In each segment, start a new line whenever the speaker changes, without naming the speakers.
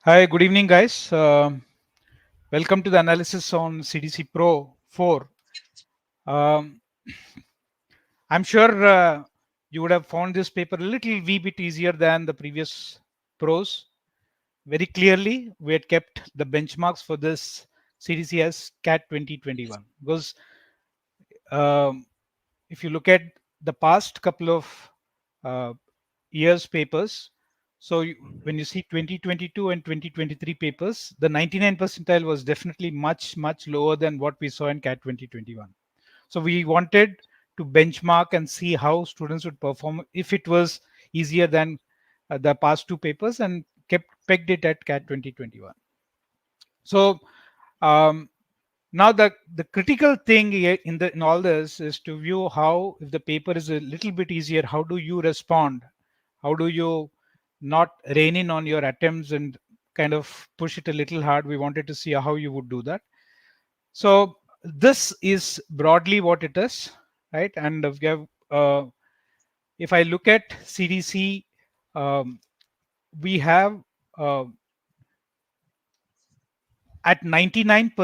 Hi, good evening, guys. Welcome to the analysis on CDC PRO-4. Um, I'm sure you would have found this paper a little wee bit easier than the previous pros. Very clearly, we had kept the benchmarks for this CDC as CAT 2021 because um, if you look at the past couple of uh, years papers, so when you see 2022 and 2023 papers, the 99 percentile was definitely much lower than what we saw in CAT 2021. So we wanted to benchmark and see how students would perform if it was easier than the past two papers, and kept pegged it at CAT 2021. So um, now the critical thing in all this is to view how, if the paper is a little bit easier, how do you respond? How do you not rein in on your attempts and kind of push it a little hard? We wanted to see how you would do that. So this is broadly what it is, right? And we have, if I look at CDC, we have uh, at 99.5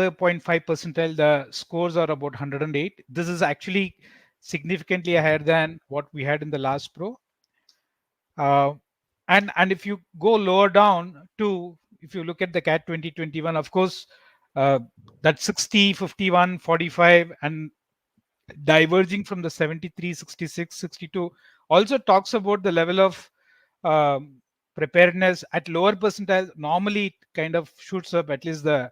percentile, the scores are about 108. This is actually significantly higher than what we had in the last pro. Uh, and if you go lower down to, if you look at the CAT 2021, of course, that 60, 51, 45, and diverging from the 73, 66, 62 also talks about the level of um, preparedness at lower percentile. Normally, it kind of shoots up at least the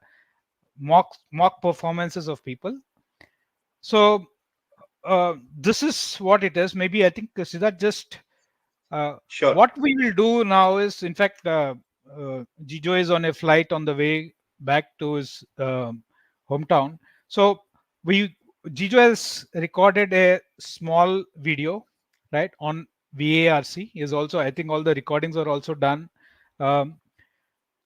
mock performances of people. So this is what it is. Maybe I think Siddharth, just
Sure.
what we will do now is, in fact, Gejo is on a flight on the way back to his hometown. So we Gejo has recorded a small video, right, on VARC. Is also, I think, all the recordings are also done. Um,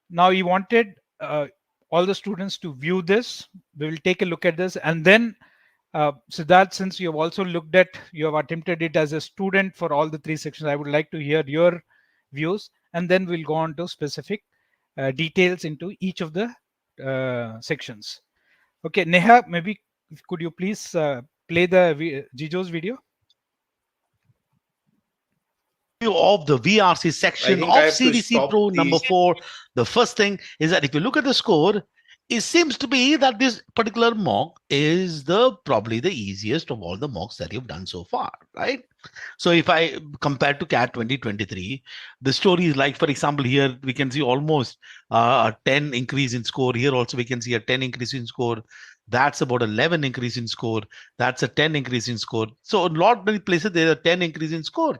Now he wanted all the students to view this. We will take a look at this, and then Siddharth, since you have also looked at, you have attempted it as a student for all the three sections, I would like to hear your views, and then we'll go on to specific details into each of the sections. Okay, Neha, maybe could you please play the Jijo's video?
Of the VRC
I
section
think I
of
have to
CDC
stop
Pro number
the.
4, the first thing is that if you look at the score, it seems to be that this particular mock is the probably the easiest of all the mocks that you've done so far, right? So if I compare to CAT 2023, the story is like, for example, here we can see almost a 10 increase in score. Here also we can see a 10 increase in score. That's about 11 increase in score. That's a 10 increase in score. So a lot many places there's a 10 increase in score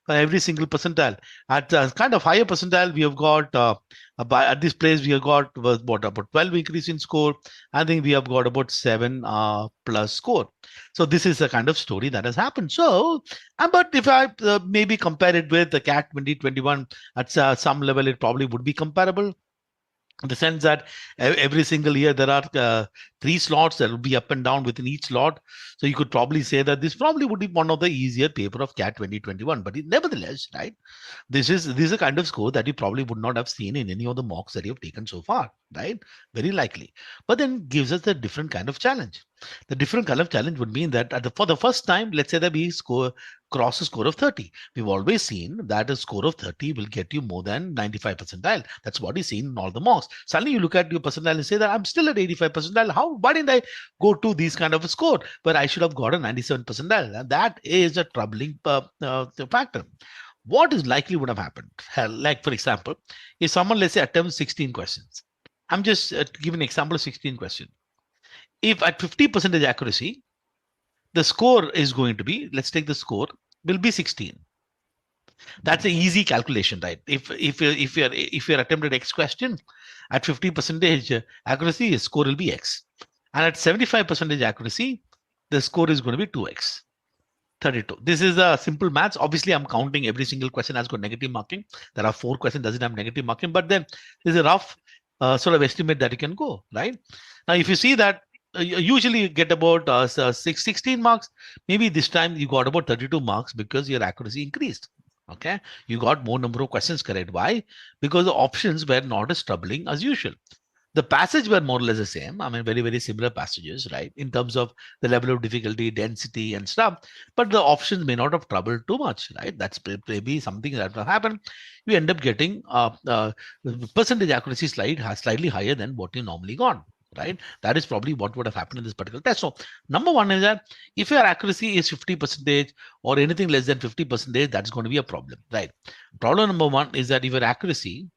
for every single percentile. At kind of higher percentile, we have got at this place we have got was what about 12 increase in score. I think we have got about 7 plus score. So this is the kind of story that has happened. So, but if I maybe compare it with the CAT 2021, at some level it probably would be comparable, in the sense that every single year there are 3 slots that will be up and down within each slot. So you could probably say that this probably would be one of the easier paper of CAT 2021. But nevertheless, right, this is a kind of score that you probably would not have seen in any of the mocks that you've taken so far, right? Very likely. But then gives us a different kind of challenge. The different kind of challenge would mean that for the first time, let's say that we cross a score of 30. We've always seen that a score of 30 will get you more than 95 percentile. That's what is seen in all the mocks. Suddenly you look at your percentile and say that I'm still at 85 percentile. Why didn't I go to these kind of a score? But I should have got a 97 percentile. And that is a troubling factor. What is likely would have happened? Hell, like for example, if someone, let's say, attempts 16 questions. I'm just giving an example of 16 questions. If at 50% accuracy, the score is going to be, let's take the score, will be 16. That's an easy calculation, right? If you're attempted X question at 50% accuracy, the score will be X. And at 75% accuracy, the score is going to be 2X. 32. This is a simple maths. Obviously, I'm counting every single question has got negative marking. There are 4 questions doesn't have negative marking, but then there's a rough sort of estimate that you can go, right? Now, if you see that usually you get about 16 marks, maybe this time you got about 32 marks because your accuracy increased. Okay, you got more number of questions correct. Why? Because the options were not as troubling as usual. The passage were more or less the same. I mean, very, very similar passages, right? In terms of the level of difficulty, density, and stuff. But the options may not have troubled too much, right? That's maybe something that will happen. You end up getting the percentage accuracy slide has slightly higher than what you normally got, right? That is probably what would have happened in this particular test. So, number one is that if your accuracy is 50 percentage or anything less than 50 percentage, that's going to be a problem, right? Problem number one is that if your accuracy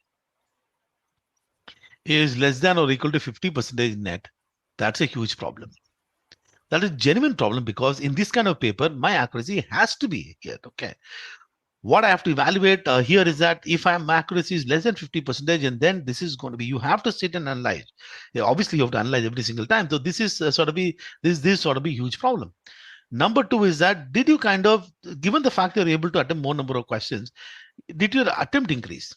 is less than or equal to 50 percentage net, that's a huge problem. That is a genuine problem because in this kind of paper, my accuracy has to be here. Okay. What I have to evaluate here is that if my accuracy is less than 50 percentage, and then this is going to be, you have to sit and analyze. Yeah, obviously, you have to analyze every single time. So this is sort of be this sort of be huge problem. Number two is that did you kind of, given the fact you're able to attempt more number of questions, did your attempt increase?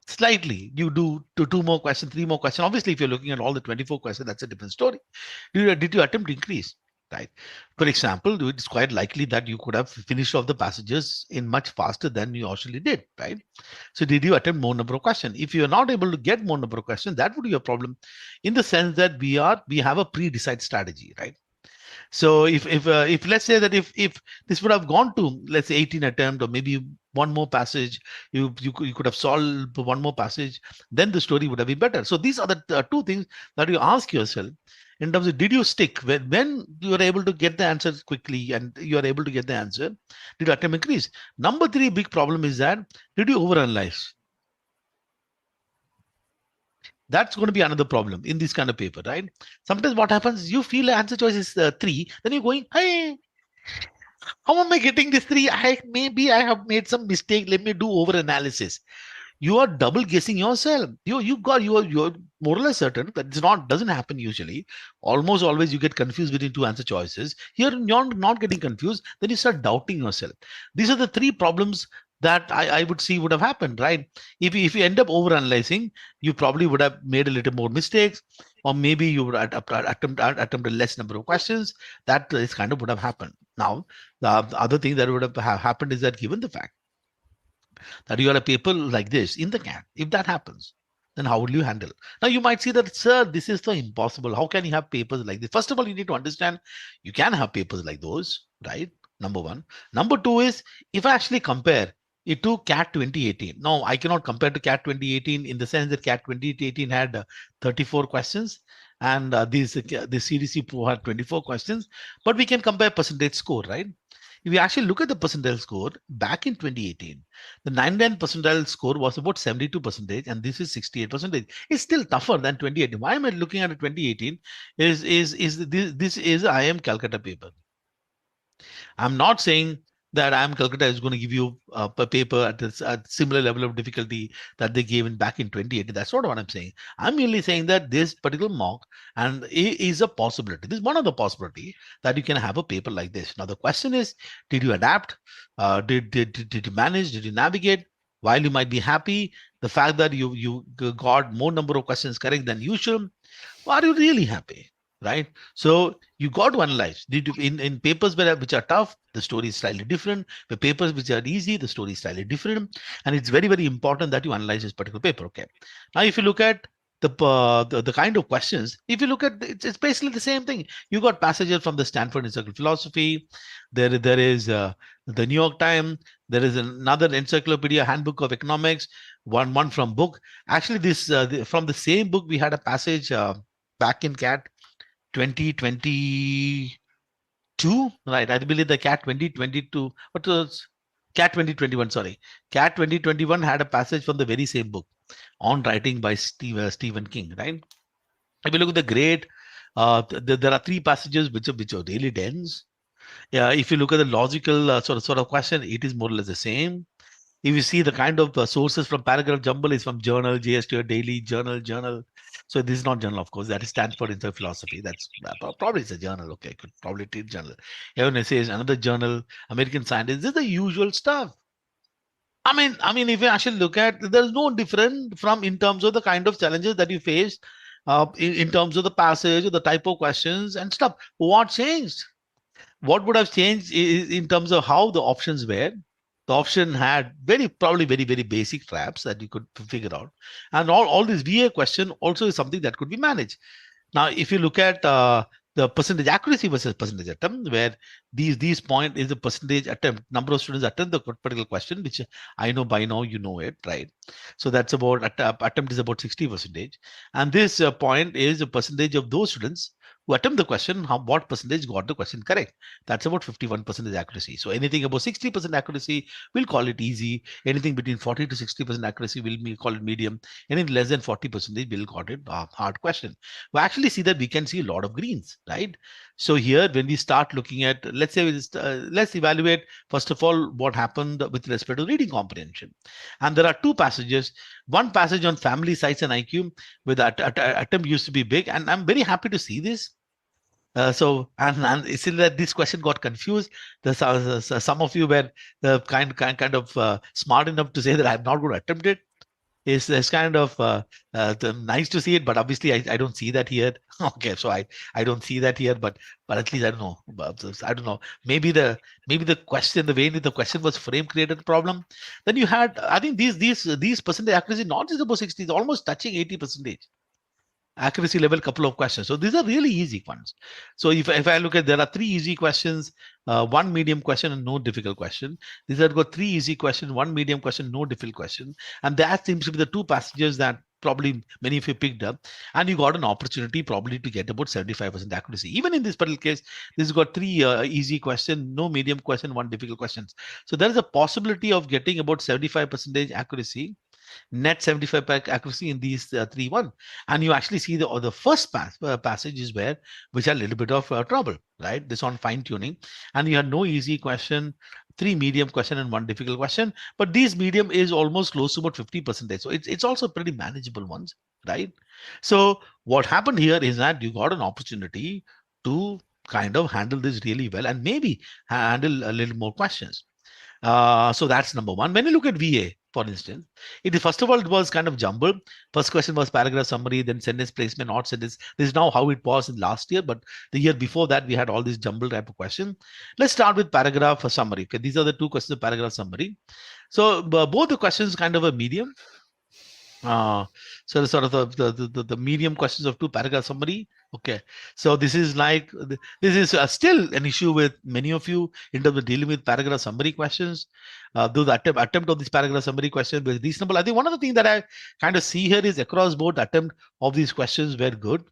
Slightly. You do two more questions, three more questions. Obviously, if you're looking at all the 24 questions, that's a different story. Did your attempt increase? Right. For example, it's quite likely that you could have finished off the passages in much faster than you actually did, right? So did you attempt more number of questions? If you are not able to get more number of questions, that would be a problem in the sense that we have a pre-decided strategy, right? So if let's say that if this would have gone to, let's say, 18 attempt or maybe one more passage, you could have solved one more passage, then the story would have been better. So these are the two things that you ask yourself in terms of, did you stick when you are able to get the answers quickly and you are able to get the answer, did your attempt increase? Number three big problem is that, did you overanalyze? That's going to be another problem in this kind of paper, right? Sometimes what happens, you feel the answer choice is three, then you're going, hey, how am I getting this three? Maybe I have made some mistake. Let me do over analysis. You are double guessing yourself. You're more or less certain that it's not doesn't happen usually. Almost always you get confused between two answer choices. Here you're not getting confused, then you start doubting yourself. These are the three problems that I would see would have happened, right? If you end up over analyzing, you probably would have made a little more mistakes, or maybe you would attempt a less number of questions. That is kind of would have happened. Now, the other thing that would have happened is that, given the fact that you are a paper like this in the CAT, if that happens, then how will you handle? Now you might see that, sir, this is so impossible. How can you have papers like this? First of all, you need to understand you can have papers like those, right? Number one. Number two is, if I actually compare it to CAT 2018. No, I cannot compare to CAT 2018 in the sense that CAT 2018 had 34 questions and the CDC PRO had 24 questions, but we can compare percentage score, right? If you actually look at the percentile score back in 2018, the 99 percentile score was about 72 percentage, and this is 68 percentage. It's still tougher than 2018. Why am I looking at 2018? This is IIM Calcutta paper. I'm not saying that IIM Calcutta is going to give you a paper at a similar level of difficulty that they gave in back in 2018. That's not what I'm saying. I'm merely saying that this particular mock and is a possibility. This is one of the possibility that you can have a paper like this. Now the question is, did you adapt? Did you manage? Did you navigate? While you might be happy, the fact that you got more number of questions correct than usual, are you really happy? Right? So you got to analyze. In papers which are tough, the story is slightly different. The papers which are easy, the story is slightly different. And it's very, very important that you analyze this particular paper. Okay. Now, if you look at the kind of questions, if you look at it's basically the same thing. You got passages from the Stanford Institute of Philosophy. There is the New York Times. There is another encyclopedia, Handbook of Economics. One from book. Actually, from the same book, we had a passage back in CAT 2022, right? I believe the CAT 2022, what was CAT 2021? Sorry, CAT 2021 had a passage from the very same book on writing by Stephen King, right? If you look at the grade, there are three passages which are really dense. Yeah, if you look at the logical sort of question, it is more or less the same. If you see the kind of sources from paragraph jumble is from journal, JSTO, daily, journal. So this is not journal, of course. That is Stanford Institute of Philosophy. That's probably it's a journal. Okay, could probably treat journal. Even essays, another journal, American Scientist. This is the usual stuff. I mean, if you actually look at, there's no different from in terms of the kind of challenges that you face, in terms of the passage or the type of questions and stuff. What changed? What would have changed is in terms of how the options were. The option had probably very basic traps that you could figure out, and all this VA question also is something that could be managed. Now, if you look at the percentage accuracy versus percentage attempt, where these point is the percentage attempt, number of students attempt the particular question, which I know by now you know it, right? So that's about attempt is about 60%, and this point is the percentage of those students who attempt the question, what percentage got the question correct. That's about 51% accuracy. So anything above 60% accuracy, we'll call it easy. Anything between 40 to 60% accuracy, we'll call it medium. Anything less than 40%, we'll call it hard question. We actually see that we can see a lot of greens, right? So here, when we start looking at, let's say, let's evaluate first of all what happened with respect to reading comprehension. And there are two passages. One passage on family size and IQ, where the attempt used to be big, and I'm very happy to see this. And it's in that this question got confused. Some of you were kind of smart enough to say that I'm not going to attempt it. It's kind of nice to see it, but obviously I don't see that here. Okay, so I don't see that here, but at least I don't know. I don't know. Maybe the question, the way that the question was framed, created a problem. Then you had, I think these percentage accuracy not just about 60, it's almost touching 80% accuracy level, couple of questions. So these are really easy ones. So if I look at, there are three easy questions, one medium question and no difficult question. These have got three easy questions, one medium question, no difficult question. And that seems to be the two passages that probably many of you picked up, and you got an opportunity probably to get about 75% accuracy. Even in this particular case, this has got three easy question, no medium question, one difficult questions. So there is a possibility of getting about 75% accuracy, net 75 accuracy in these three one. And you actually see the first passage is where which are a little bit of trouble, right? This on fine tuning, and you had no easy question, three medium question and one difficult question, but these medium is almost close to about 50%, so it's also pretty manageable ones, right? So what happened here is that you got an opportunity to kind of handle this really well and maybe handle a little more questions. So that's number one. When you look at VA, for instance, it is, first of all, it was kind of jumbled. First question was paragraph summary, then sentence placement, odd sentence. This is now how it was in last year, but the year before that we had all these jumbled type of question. Let's start with paragraph summary. Okay, these are the two questions of paragraph summary. So both the questions kind of a medium. Uh, so the sort of the medium questions of two paragraph summary. Okay, so this is like this is still an issue with many of you in terms of dealing with paragraph summary questions. Though the attempt of this paragraph summary question was reasonable. I think one of the things that I kind of see here is across board attempt of these questions were good.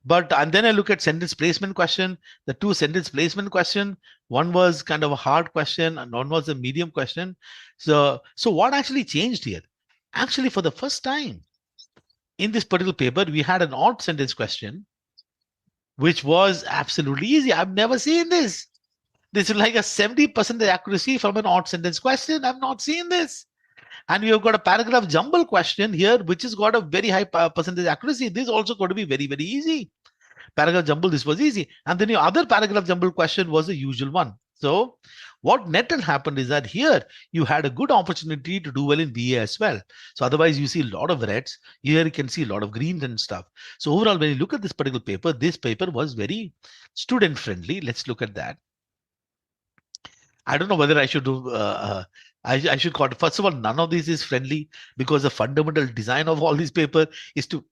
But and then I look at sentence placement question. The two sentence placement question, one was kind of a hard question and one was a medium question. So what actually changed here? Actually, for the first time in this particular paper, we had an odd sentence question, which was absolutely easy. I've never seen this. This is like a 70% accuracy from an odd sentence question. I've not seen this. And we have got a paragraph jumble question here, which has got a very high percentage accuracy. This is also going to be very easy. Paragraph jumble, this was easy. And then your other paragraph jumble question was the usual one. So what net happened is that here you had a good opportunity to do well in BA as well. So otherwise you see a lot of reds. Here you can see a lot of greens and stuff. So overall, when you look at this particular paper, this paper was very student friendly. Let's look at that. I don't know whether I should do. I should call it. First of all, none of this is friendly because the fundamental design of all these paper is to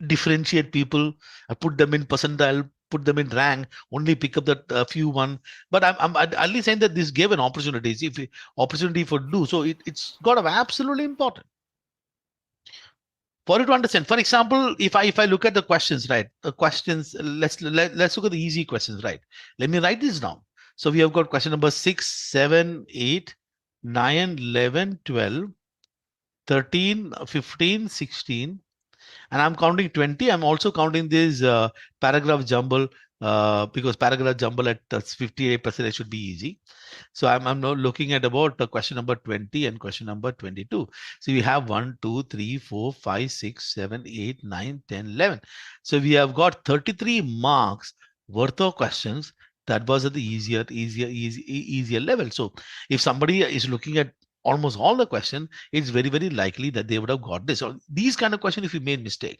differentiate people, put them in percentile, put them in rank, only pick up the few one. But I'm at least saying that this gave an opportunity. If opportunity for do so, it's got to be absolutely important for you to understand. For example, if I look at the questions, right? The questions. Let's look at the easy questions, right? Let me write this down. So we have got question number 6, 7, 8, 9, 11, 12, 13, 15, 16. And I'm counting 20. I'm also counting this paragraph jumble because paragraph jumble at 58% should be easy. So I'm now looking at about question number 20 and question number 22. So we have 1, 2, 3, 4, 5, 6, 7, 8, 9, 10, 11. So we have got 33 marks worth of questions. That was at the easier level. So if somebody is looking at almost all the question, it's very likely that they would have got this. Or these kind of questions, if you made mistake,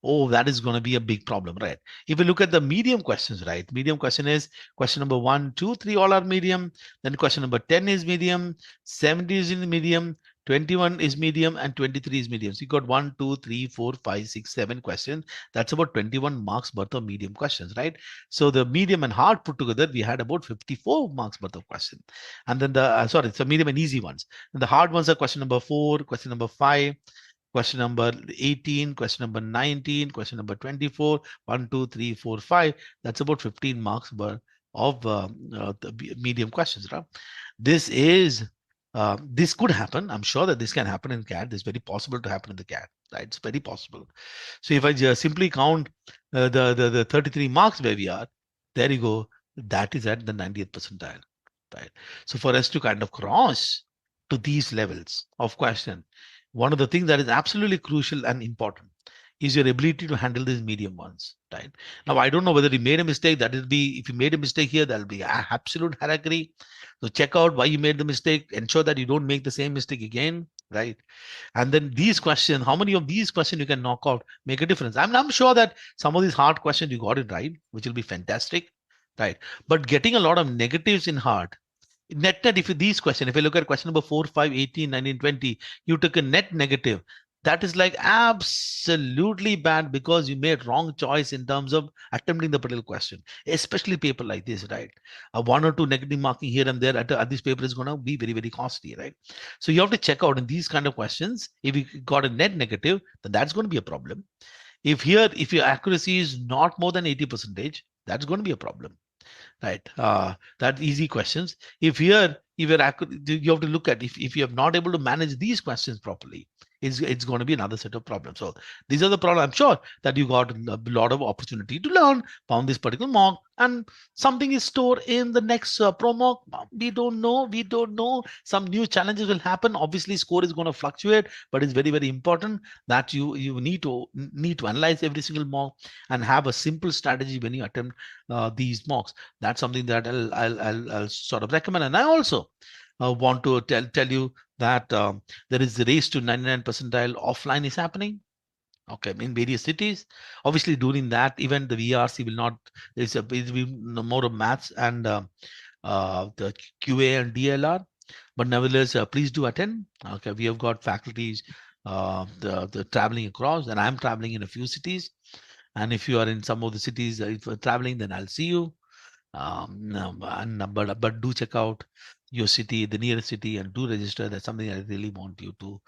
Oh, that is going to be a big problem, right? If you look at the medium questions, right? Medium question is question number 1, 2, 3, all are medium. Then question number 10 is medium, 70 is in medium, 21 is medium, and 23 is medium. So you got 1, 2, 3, 4, 5, 6, 7 questions. That's about 21 marks worth of medium questions, right? So the medium and hard put together, we had about 54 marks worth of question. And then sorry, so medium and easy ones. And the hard ones are question number 4, question number 5, question number 18, question number 19, question number 24, 1, 2, 3, 4, 5. That's about 15 marks of the medium questions. Right? This is this could happen. I'm sure that this can happen in CAT. This is very possible to happen in the CAT. Right? It's very possible. So if I just simply count the 33 marks where we are, there you go. That is at the 90th percentile. Right? So for us to kind of cross to these levels of question, one of the things that is absolutely crucial and important is your ability to handle these medium ones, right? Now, I don't know whether you made a mistake. That will be, if you made a mistake here, that'll be absolute hierarchy. So check out why you made the mistake. Ensure that you don't make the same mistake again, right? And then these questions, how many of these questions you can knock out, make a difference. I'm sure that some of these hard questions you got it right, which will be fantastic, right? But getting a lot of negatives in hard, net, if you these question, if you look at question number 4, 5, 18, 19, 20, you took a net negative. That is like absolutely bad because you made wrong choice in terms of attempting the particular question, especially paper like this, right? A 1 or 2 negative marking here and there at this paper is going to be very, very costly, right? So you have to check out in these kind of questions. If you got a net negative, then that's going to be a problem. If your accuracy is not more than 80 percentage, that's going to be a problem, right? That easy questions. If here, if you have to look at if you're not able to manage these questions properly, it's going to be another set of problems. So these are the problems. I'm sure that you got a lot of opportunity to learn, found this particular mock, and something is stored in the next pro mock. We don't know. We don't know. Some new challenges will happen. Obviously, score is going to fluctuate, but it's very, very important that you need to analyze every single mock and have a simple strategy when you attempt these mocks. That's something that I'll sort of recommend. And I also want to tell you that there is the race to 99 percentile offline is happening. Okay, in various cities. Obviously, during that event, the VRC will not. It will be more of maths and the QA and DLR. But nevertheless, please do attend. Okay, we have got faculties the traveling across, and I'm traveling in a few cities. And if you are in some of the cities, if you're traveling, then I'll see you. But do check out your city, the nearest city, and do register. That's something I really want you to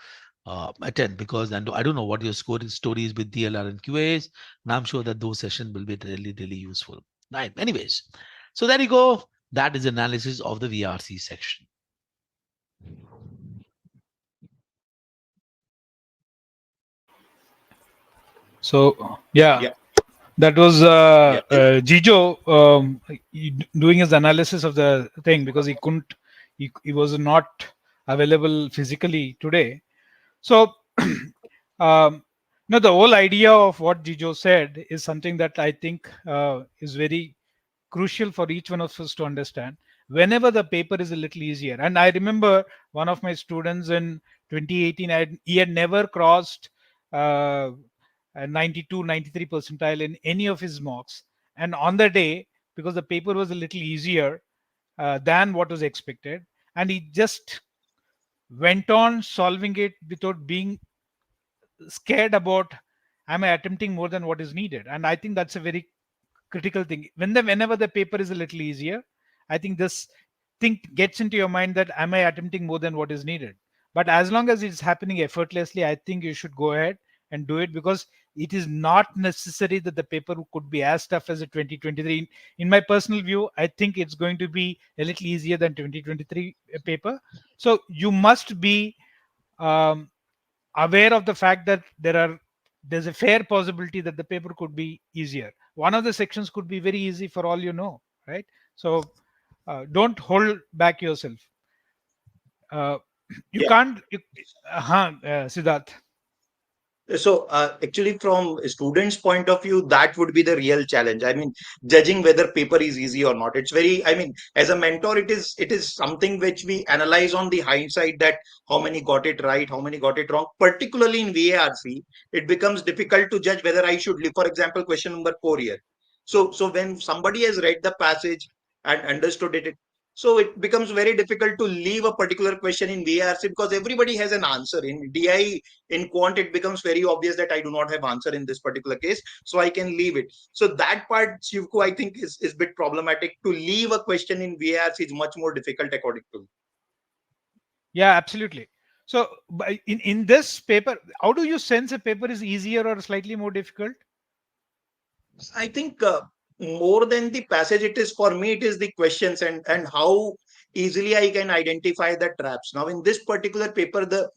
attend, because and I don't know what your scoring stories with DLR and QAs, and I'm sure that those sessions will be really, really useful. Right. Anyways, so there you go. That is analysis of the VRC section.
So yeah, that was Gejo doing his analysis of the thing, because he couldn't, he was not available physically today. So no, the whole idea of what Gejo said is something that I think is very crucial for each one of us to understand. Whenever the paper is a little easier, and I remember one of my students in 2018, he had never crossed uh, 92, 93 percentile in any of his mocks, and on the day, because the paper was a little easier than what was expected, and he just went on solving it without being scared about, am I attempting more than what is needed? And I think that's a very critical thing. Whenever the paper is a little easier, I think this thing gets into your mind, that am I attempting more than what is needed? But as long as it's happening effortlessly, I think you should go ahead and do it, because it is not necessary that the paper could be as tough as a 2023. In my personal view, I think it's going to be a little easier than 2023 paper. So you must be um, aware of the fact that there's a fair possibility that the paper could be easier. One of the sections could be very easy for all you know, right? So don't hold back yourself. uh, you can't Siddharth.
So actually, from a student's point of view, that would be the real challenge. I mean, judging whether paper is easy or not. It's very. I mean, as a mentor, it is something which we analyze on the hindsight, that how many got it right, how many got it wrong. Particularly in VARC, it becomes difficult to judge whether I should leave. For example, question number 4 here. So when somebody has read the passage and understood it, so it becomes very difficult to leave a particular question in VARC, because everybody has an answer. In DI, in quant, it becomes very obvious that I do not have answer in this particular case, so I can leave it. So that part, Shivku, I think is a bit problematic. To leave a question in VARC is much more difficult according to me.
Yeah, absolutely. So in this paper, how do you sense a paper is easier or slightly more difficult?
I think more than the passage, it is for me, it is the questions, and how easily I can identify the traps. Now, in this particular paper, the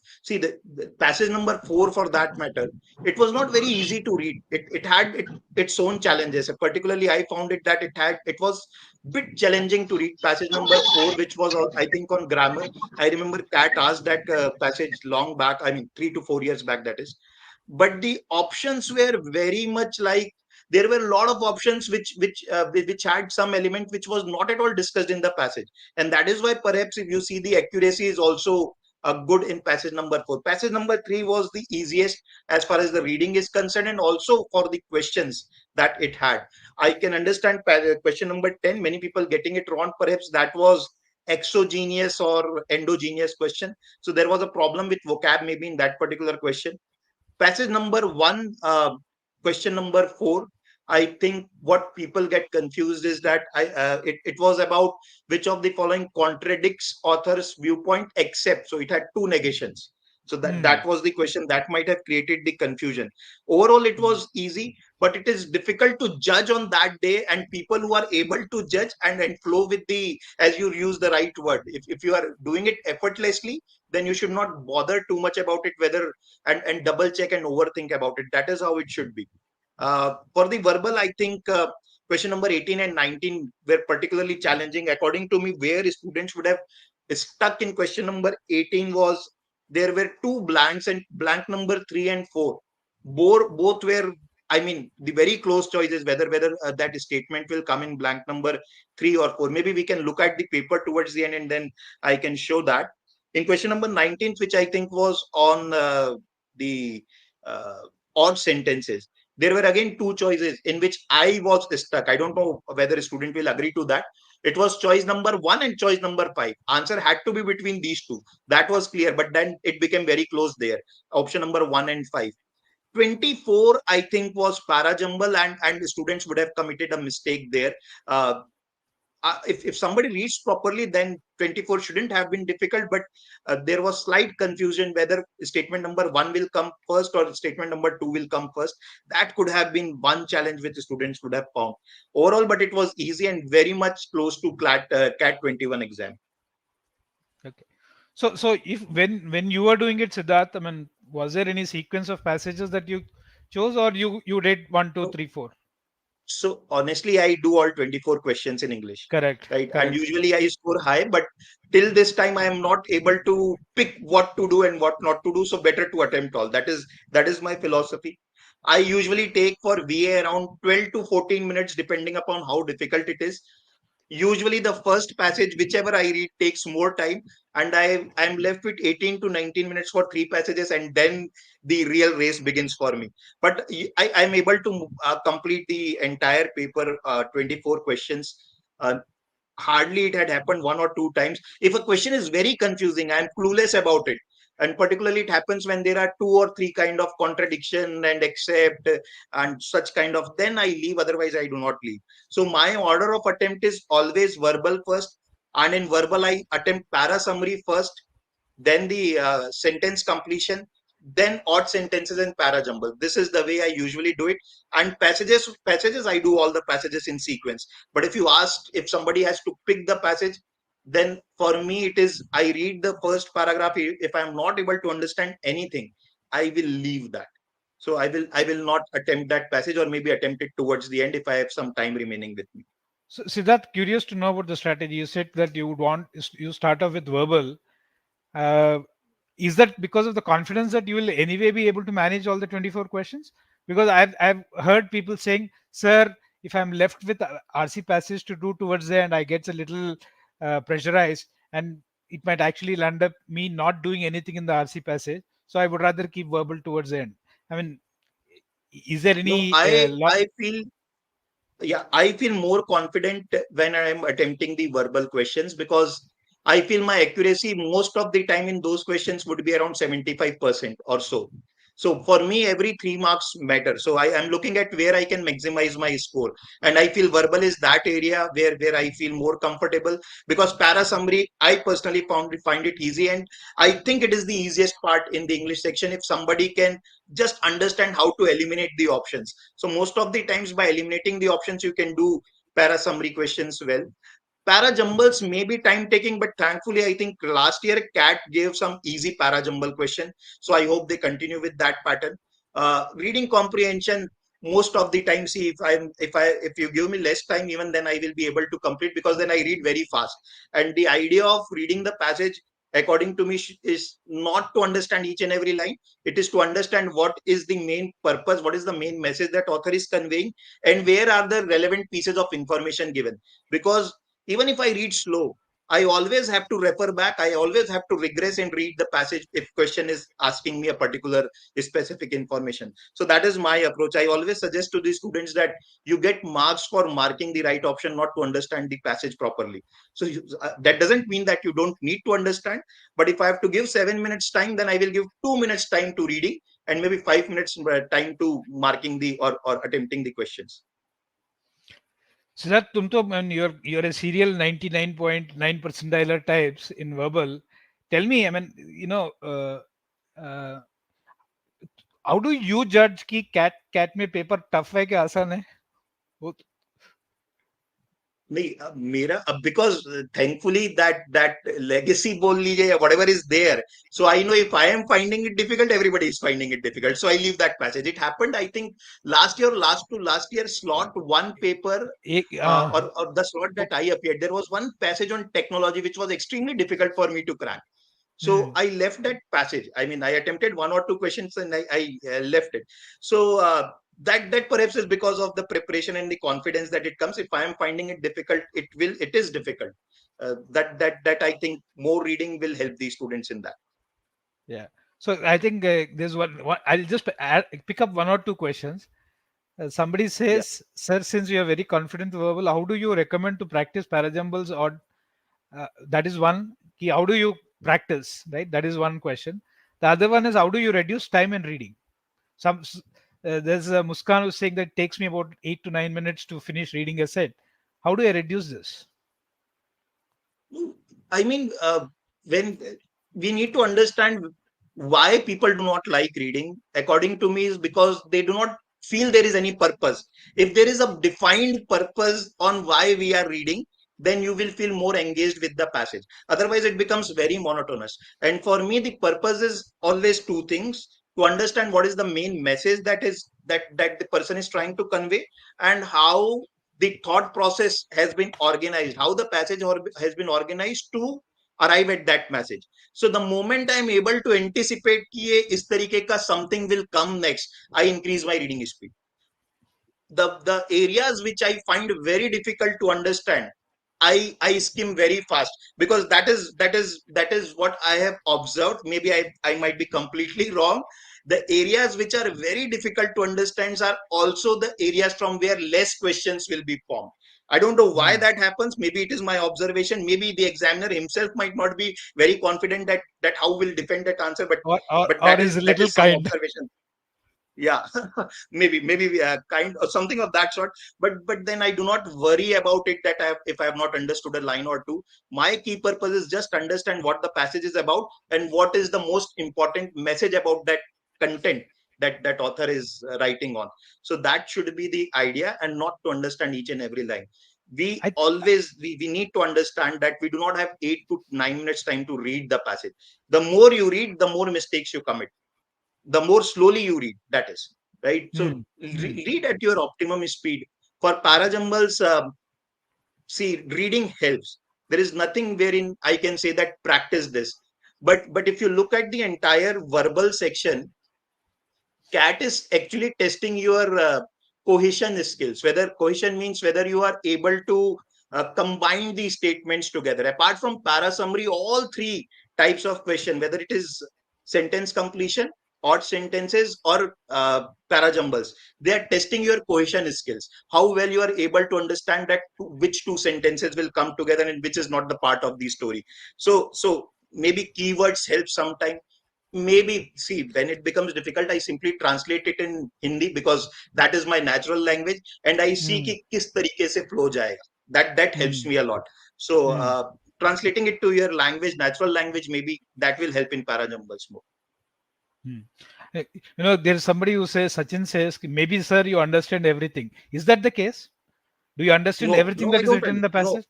passage number 4, for that matter, it was not very easy to read. It had its own challenges. Particularly, I found it that it was bit challenging to read passage number 4, which was I think on grammar. I remember Cat asked that passage long back. I mean, 3 to 4 years back, that is. But the options were very much like, there were a lot of options which had some element which was not at all discussed in the passage, and that is why perhaps if you see, the accuracy is also good in passage number 4. Passage number 3 was the easiest as far as the reading is concerned, and also for the questions that it had. I can understand question number 10, many people getting it wrong. Perhaps that was exogenous or endogenous question, so there was a problem with vocab maybe in that particular question. Passage number 1, question number 4, I think what people get confused is that it was about which of the following contradicts author's viewpoint except. So it had two negations. So that
Hmm.
was the question that might have created the confusion. Overall, it
Hmm.
was easy, but it is difficult to judge on that day. And people who are able to judge and flow with the, as you use the right word, if you are doing it effortlessly, then you should not bother too much about it, whether and double check and overthink about it. That is how it should be. For the verbal, I think question number 18 and 19 were particularly challenging. According to me, where students would have stuck in question number 18 was, there were two blanks, and blank number 3 and 4. Both were, I mean, the very close choices, whether that statement will come in blank number 3 or 4. Maybe we can look at the paper towards the end, and then I can show that. In question number 19, which I think was on the uh, odd sentences, there were again two choices in which I was stuck. I don't know whether a student will agree to that. It was choice number 1 and choice number 5. Answer had to be between these two. That was clear, but then it became very close there. Option number 1 and 5. 24, I think, was para jumble, and the students would have committed a mistake there. Uh, if somebody reads properly, then 24 shouldn't have been difficult, but there was slight confusion whether statement number 1 will come first or statement number 2 will come first. That could have been one challenge which the students would have found overall, but it was easy and very much close to CAT 21 exam.
Okay. So if when you were doing it, Siddharth, I mean, was there any sequence of passages that you chose, or you did one, two,
So
three, four?
So honestly, I do all 24 questions in English,
Correct.
right? And
Correct.
usually I score high, but till this time I am not able to pick what to do and what not to do. So better to attempt all. That is my philosophy. I usually take for VA around 12 to 14 minutes, depending upon how difficult it is. Usually the first passage, whichever I read, takes more time, and I'm left with 18 to 19 minutes for three passages, and then the real race begins for me. But I'm able to complete the entire paper, 24 questions. uh, Hardly it had happened one or two times. If a question is very confusing, I'm clueless about it. And particularly it happens when there are two or three kind of contradiction and accept and such kind of, then I leave, otherwise I do not leave. So my order of attempt is always verbal first, and in verbal I attempt para summary first, then the sentence completion, then odd sentences and para jumble. This is the way I usually do it. And passages, I do all the passages in sequence. But if you ask if somebody has to pick the passage, then for me it is, I read the first paragraph. If I'm not able to understand anything, I will leave that. So I will not attempt that passage, or maybe attempt it towards the end if I have some time remaining with me.
So Siddharth, curious to know about the strategy. You said that you would want you start off with verbal. Uh, is that because of the confidence that you will anyway be able to manage all the 24 questions? Because I've heard people saying, sir, if I'm left with RC passage to do towards the end, I get a little pressurized, and it might actually land up me not doing anything in the RC passage. So I would rather keep verbal towards the end. I mean, is there
No,
any
I feel, yeah, I feel more confident when I am attempting the verbal questions, because I feel my accuracy most of the time in those questions would be around 75% or so. So for me, every 3 marks matter. So I am looking at where I can maximize my score. And I feel verbal is that area where I feel more comfortable, because para summary, I personally find it easy. And I think it is the easiest part in the English section if somebody can just understand how to eliminate the options. So most of the times by eliminating the options, you can do para summary questions well. Para jumbles may be time taking, but thankfully, I think last year CAT gave some easy para jumble question. So I hope they continue with that pattern. Reading comprehension, most of the time, see, if you give me less time, even then I will be able to complete, because then I read very fast. And the idea of reading the passage, according to me, is not to understand each and every line. It is to understand what is the main purpose, what is the main message that author is conveying, and where are the relevant pieces of information given. Because even if I read slow, I always have to refer back. I always have to regress and read the passage if question is asking me a particular specific information. So that is my approach. I always suggest to the students that you get marks for marking the right option, not to understand the passage properly. So that doesn't mean that you don't need to understand. But if I have to give 7 minutes time, then I will give 2 minutes time to reading and maybe 5 minutes time to marking the or attempting the questions.
so that you're a serial 99.9 percentiler types in verbal. Tell me, I mean, uh, how do you judge कि cat में paper tough है कि आसान है? वो-
नहीं मेरा अब बिकॉज थैंकफुली दैट लेगेसी बोल लीजिए या whatever is there, so I know if I am finding it difficult, everybody is finding it difficult, so I leave that passage. It happened, I think, last year slot one paper,
एक
or the slot that I appeared, there was one passage on technology which was extremely difficult for me to crack. So
hmm.
I left that passage. I mean, I attempted one or two questions and I left it. So that perhaps is because of the preparation and the confidence that it comes. If I am finding it difficult, it is difficult. That I think more reading will help the students in that.
Yeah. So I think there's one. I'll just pick up one or two questions. Somebody
Yeah.
says, "Sir, since you are very confident verbal, how do you recommend to practice parajumbles?" Or that is one. How do you practice? Right. That is one question. The other one is how do you reduce time in reading? There's a Muskan who's saying that it takes me about 8 to 9 minutes to finish reading a set. How do I reduce this?
I mean, when we need to understand why people do not like reading, according to me, is because they do not feel there is any purpose. If there is a defined purpose on why we are reading, then you will feel more engaged with the passage. Otherwise, it becomes very monotonous. And for me, the purpose is always two things: to understand what is the main message that the person is trying to convey, and how the thought process has been organized, how the passage has been organized to arrive at that message. So the moment I'm able to anticipate कि ये इस तरीके का something will come next, I increase my reading speed. The areas which I find very difficult to understand, I skim very fast, because that is what I have observed. Maybe I might be completely wrong. The areas which are very difficult to understand are also the areas from where less questions will be formed. I don't know why
Hmm.
that happens. Maybe it is my observation. Maybe the examiner himself might not be very confident that how will defend that answer. But but
Or
that
is
is
a
that
little
is some
kind.
observation. Yeah, maybe kind or something of that sort. But then I do not worry about it that if I have not understood a line or two. My key purpose is just understand what the passage is about and what is the most important message about that content that author is writing on. So that should be the idea, and not to understand each and every line. We
I
always we need to understand that we do not have 8 to 9 minutes time to read the passage. The more you read, the more mistakes you commit, the more slowly you read, that is right. So
hmm. Hmm.
read at your optimum speed. For parajumbles, see, reading helps. There is nothing wherein I can say that practice this. But if you look at the entire verbal section, CAT is actually testing your cohesion skills. Whether cohesion means whether you are able to combine these statements together. Apart from para summary, all three types of question, whether it is sentence completion, odd sentences, or para jumbles, they are testing your cohesion skills. How well you are able to understand that which two sentences will come together and which is not the part of the story. So maybe keywords help sometime. Maybe, see, when it becomes difficult, I simply translate it in Hindi because that is my natural language, and I see कि किस तरीके से flow जाएगा. That helps me a lot. So translating it to your language, natural language, maybe that will help in para jumbles more.
There's somebody who says, Sachin says, maybe sir, you understand everything. Is that the case? Do you understand everything that is written in the passage?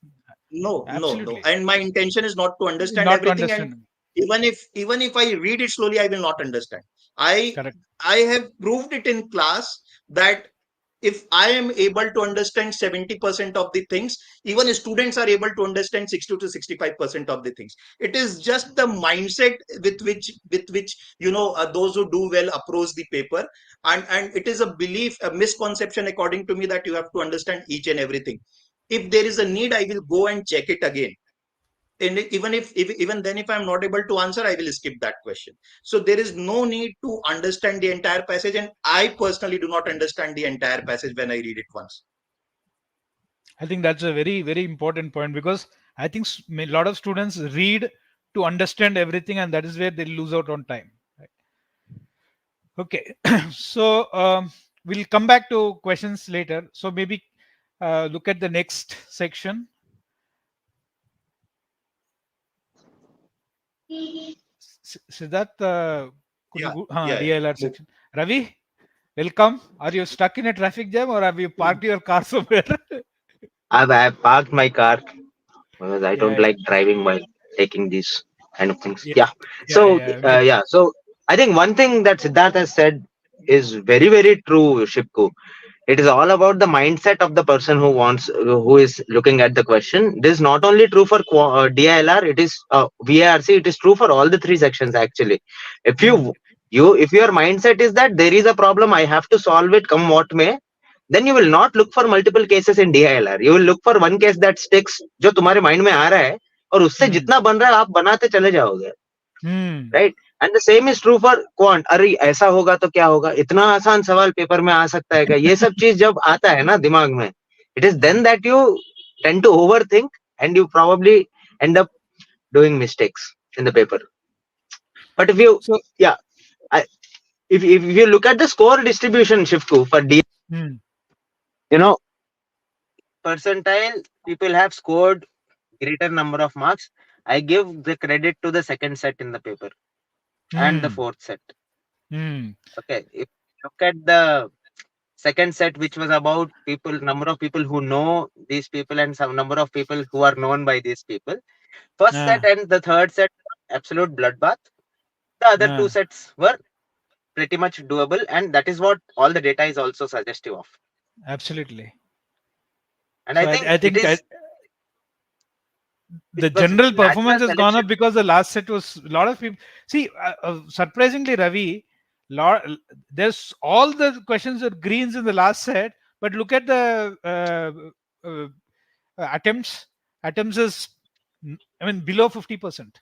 No.
Absolutely.
And my intention is not to understand
Not to
everything.
understand.
And even if I read it slowly, I will not understand.
Correct.
I have proved it in class that if I am able to understand 70% of the things, even students are able to understand 60 to 65% of the things. It is just the mindset with which those who do well approach the paper, and it is a belief, a misconception according to me, that you have to understand each and everything. If there is a need, I will go and check it again. And even then, if I'm not able to answer, I will skip that question. So there is no need to understand the entire passage, and I personally do not understand the entire passage when I read it once.
I think that's a very, very important point, because I think a lot of students read to understand everything, and that is where they lose out on time. Right? Okay, so we'll come back to questions later. So maybe look at the next section. Siddharth, DILR section. Ravi, welcome. Are you stuck in a traffic jam, or have you parked your car somewhere?
I've parked my car because I don't like driving while taking these kind of things. Yeah. So So I think one thing that Siddharth has said is very, very true, Shipku. It is all about the mindset of the person who is looking at the question. This is not only true for DILR, it is VARC. It is true for all the three sections actually. If if your mindset is that there is a problem, I have to solve it, come what may, then you will not look for multiple cases in DILR. You will look for one case that sticks, जो तुम्हारे mind में आ रहा है, और उससे जितना बन रहा है आप बनाते चले जाओगे. Right? And the same is true for quant. अरे ऐसा होगा तो क्या होगा, इतना आसान सवाल पेपर में आ सकता है क्या, ये सब चीज जब आता है ना दिमाग में, it is then that you tend to overthink and you probably end up doing mistakes in the paper. But if you if you look at the score distribution, Shivku, for D, percentile people have scored greater number of marks. I give the credit to the second set in the paper and the fourth set. Okay, if you look at the second set, which was about number of people who know these people and some number of people who are known by these people. First set and the third set, absolute bloodbath. The other two sets were pretty much doable, and that is what all the data is also suggestive of.
Absolutely.
And so I think
the general performance has gone up because the last set was a lot of people. See, surprisingly, Ravi, there's all the questions are greens in the last set, but look at the attempts. Attempts is, below 50%.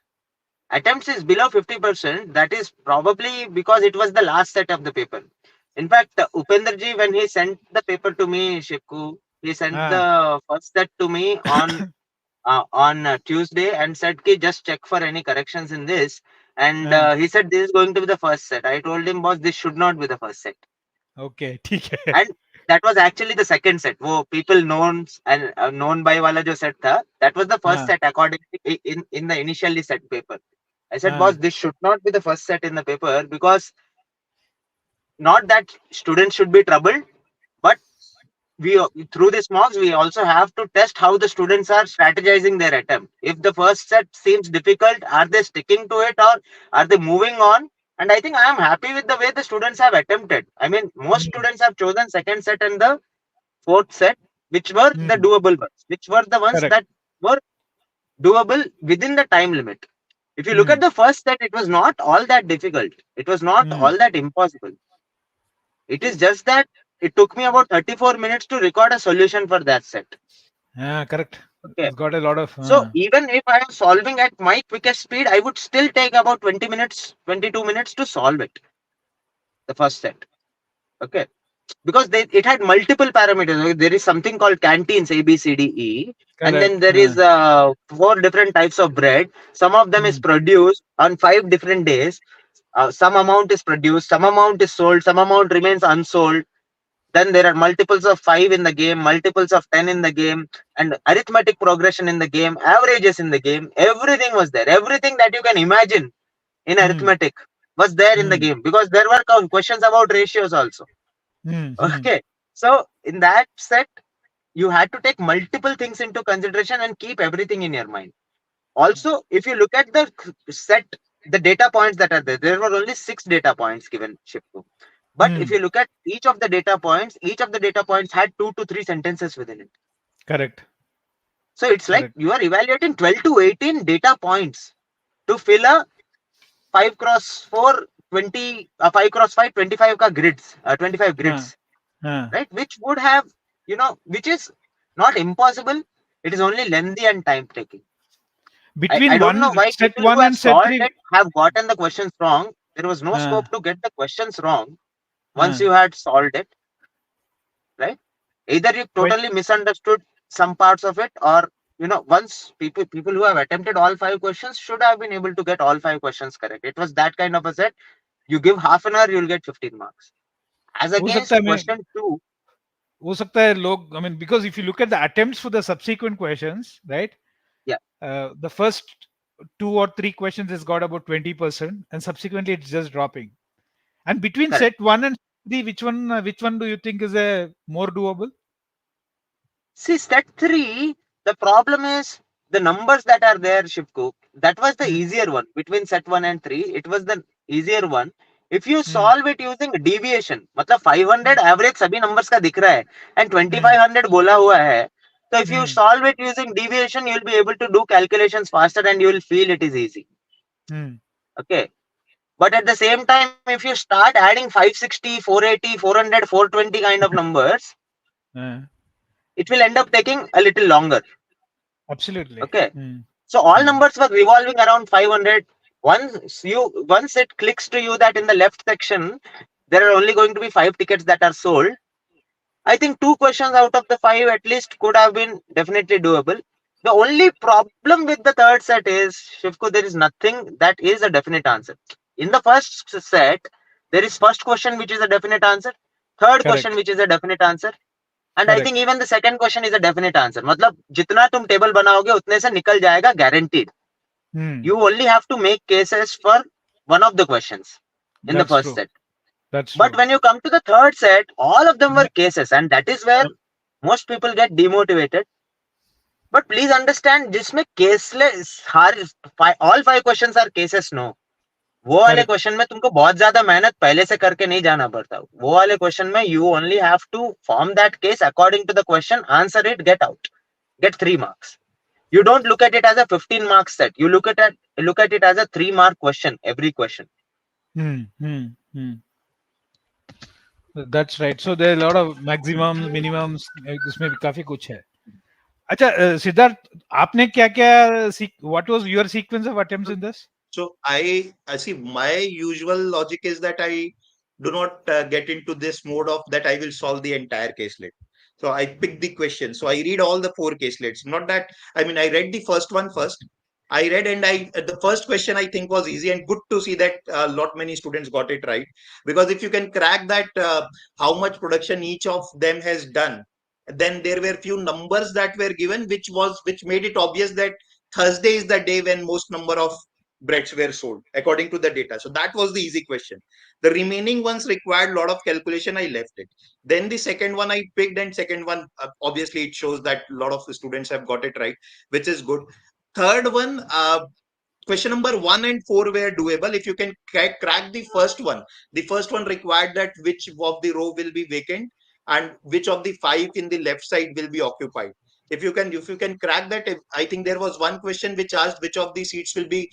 Attempts is below 50%. That is probably because it was the last set of the paper. In fact, Upendraji, when he sent the paper to me, Shipku, he sent the first set to me on Tuesday and said, "Ki, just check for any corrections in this." And he said, "This is going to be the first set." I told him, "Boss, this should not be the first set."
Okay.
And that was actually the second set. Wo people known and known by wala jo set tha, that was the first set according to, in the initially set paper. I said, "Boss, this should not be the first set in the paper, because not that students should be troubled, but through this mocks we also have to test how the students are strategizing their attempt. If the first set seems difficult, are they sticking to it or are they moving on?" And I think I am happy with the way the students have attempted. Most students have chosen second set and the fourth set, which were the doable ones, which were the ones that were doable within the time limit. If you look at the first set, it was not all that difficult. It was not all that impossible. It is just that it took me about 34 minutes to record a solution for that set.
Yeah, correct.
Okay.
It's got a lot of.
So even if I am solving at my quickest speed, I would still take about 20 minutes, 22 minutes to solve it. The first set. Okay. Because it had multiple parameters. There is something called canteens A, B, C, D, E.
Correct.
And then there is 4 different types of bread. Some of them is produced on 5 different days. Some amount is produced, some amount is sold, some amount remains unsold. Then there are multiples of 5 in the game, multiples of 10 in the game, and arithmetic progression in the game, averages in the game. Everything was there. Everything that you can imagine in arithmetic was there in the game, because there were questions about ratios also. Okay. So in that set, you had to take multiple things into consideration and keep everything in your mind. Also, if you look at the set, the data points that are there were only 6 data points given, Shipku. But if you look at each of the data points had 2 to 3 sentences within it.
Correct.
So it's like you are evaluating 12 to 18 data points to fill a 5 cross 4, 20, 5 cross 5, 25 ka grids, 25 grids, right? Which would have, which is not impossible. It is only lengthy and time taking. I don't know why people who have solved it have gotten the questions wrong. There was no scope to get the questions wrong once you had solved it, right? Either you totally misunderstood some parts of it, or once people who have attempted all 5 questions should have been able to get all 5 questions correct. It was that kind of a set. You give half an hour, you'll get 15 marks. As against question 2.
हो सकता है लोग, I mean, because if you look at the attempts for the subsequent questions, right?
Yeah.
The first 2 or 3 questions has got about 20%, and subsequently it's just dropping. And between
Correct.
set 1 and 3, which one do you think is a more doable?
See, set 3, the problem is the numbers that are there, Shivku. That was the easier one. Between set 1 and 3, it was the easier one. If you solve it using deviation, मतलब 500 average सभी numbers का दिख रहा है and 2500 बोला हुआ है, so if you solve it using deviation, you'll be able to do calculations faster and you will feel it is easy. Okay. But at the same time, if you start adding 560, 480, 400, 420 kind of numbers, it will end up taking a little longer.
Absolutely.
Okay. So all numbers were revolving around 500. Once it clicks to you that in the left section there are only going to be 5 tickets that are sold, I think 2 questions out of the 5 at least could have been definitely doable. The only problem with the third set is, Shivku, there is nothing that is a definite answer. In the first set, there is first question which is a definite answer, third question which is a definite answer, and I think even the second question is a definite answer. मतलब जितना तुम table बनाओगे उतने से निकल जाएगा, guaranteed. You only have to make cases for one of the questions in the first set. But when you come to the third set, all of them were cases, and that is where most people get demotivated. But please understand, जिसमें caseless, all 5 questions are cases, no. वो वाले question में तुमको बहुत ज्यादा मेहनत पहले से करके नहीं जाना पड़ता. वो वाले क्वेश्चन में you only have to form that case according to the question, answer it, get out, get 3 marks. You don't look at it as a 15 mark set. You look at it as a 3 mark question, every question.
That's right. So there are a lot of maximums, minimums. इसमें भी काफी कुछ है. अच्छा, सिद्धार्थ, आपने क्या what was your sequence of attempts in this?
So I see, my usual logic is that I do not get into this mode of that I will solve the entire caselet. So I pick the question. So I read all the 4 caselets. Not that, I mean, I read the first one first. I read, and the first question I think was easy, and good to see that many students got it right. Because if you can crack that, how much production each of them has done, then there were few numbers that were given, which made it obvious that Thursday is the day when most number of breads were sold according to the data. So that was the easy question. The remaining ones required a lot of calculation. I left it. Then the second one I picked, and second one, obviously it shows that a lot of the students have got it right, which is good. Third one, question number 1 and 4 were doable. If you can crack the first one required that which of the row will be vacant and which of the 5 in the left side will be occupied. If you can crack that, I think there was one question which asked which of the seats will be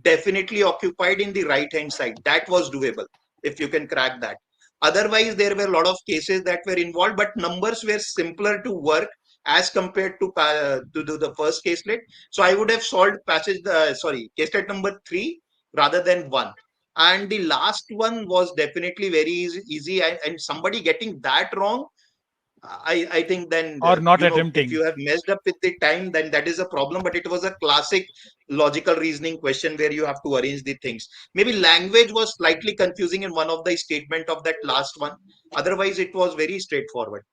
definitely occupied in the right hand side. That was doable if you can crack that. Otherwise, there were a lot of cases that were involved, but numbers were simpler to work as compared to do the first caselet. So I would have solved caselet number 3 rather than 1. And the last one was definitely very easy, and somebody getting that wrong, I think then,
or not
if you
attempting.
have messed up with the time, then that is a problem. But it was a classic logical reasoning question where you have to arrange the things. Maybe language was slightly confusing in one of the statement of that last one. Otherwise, it was very straightforward.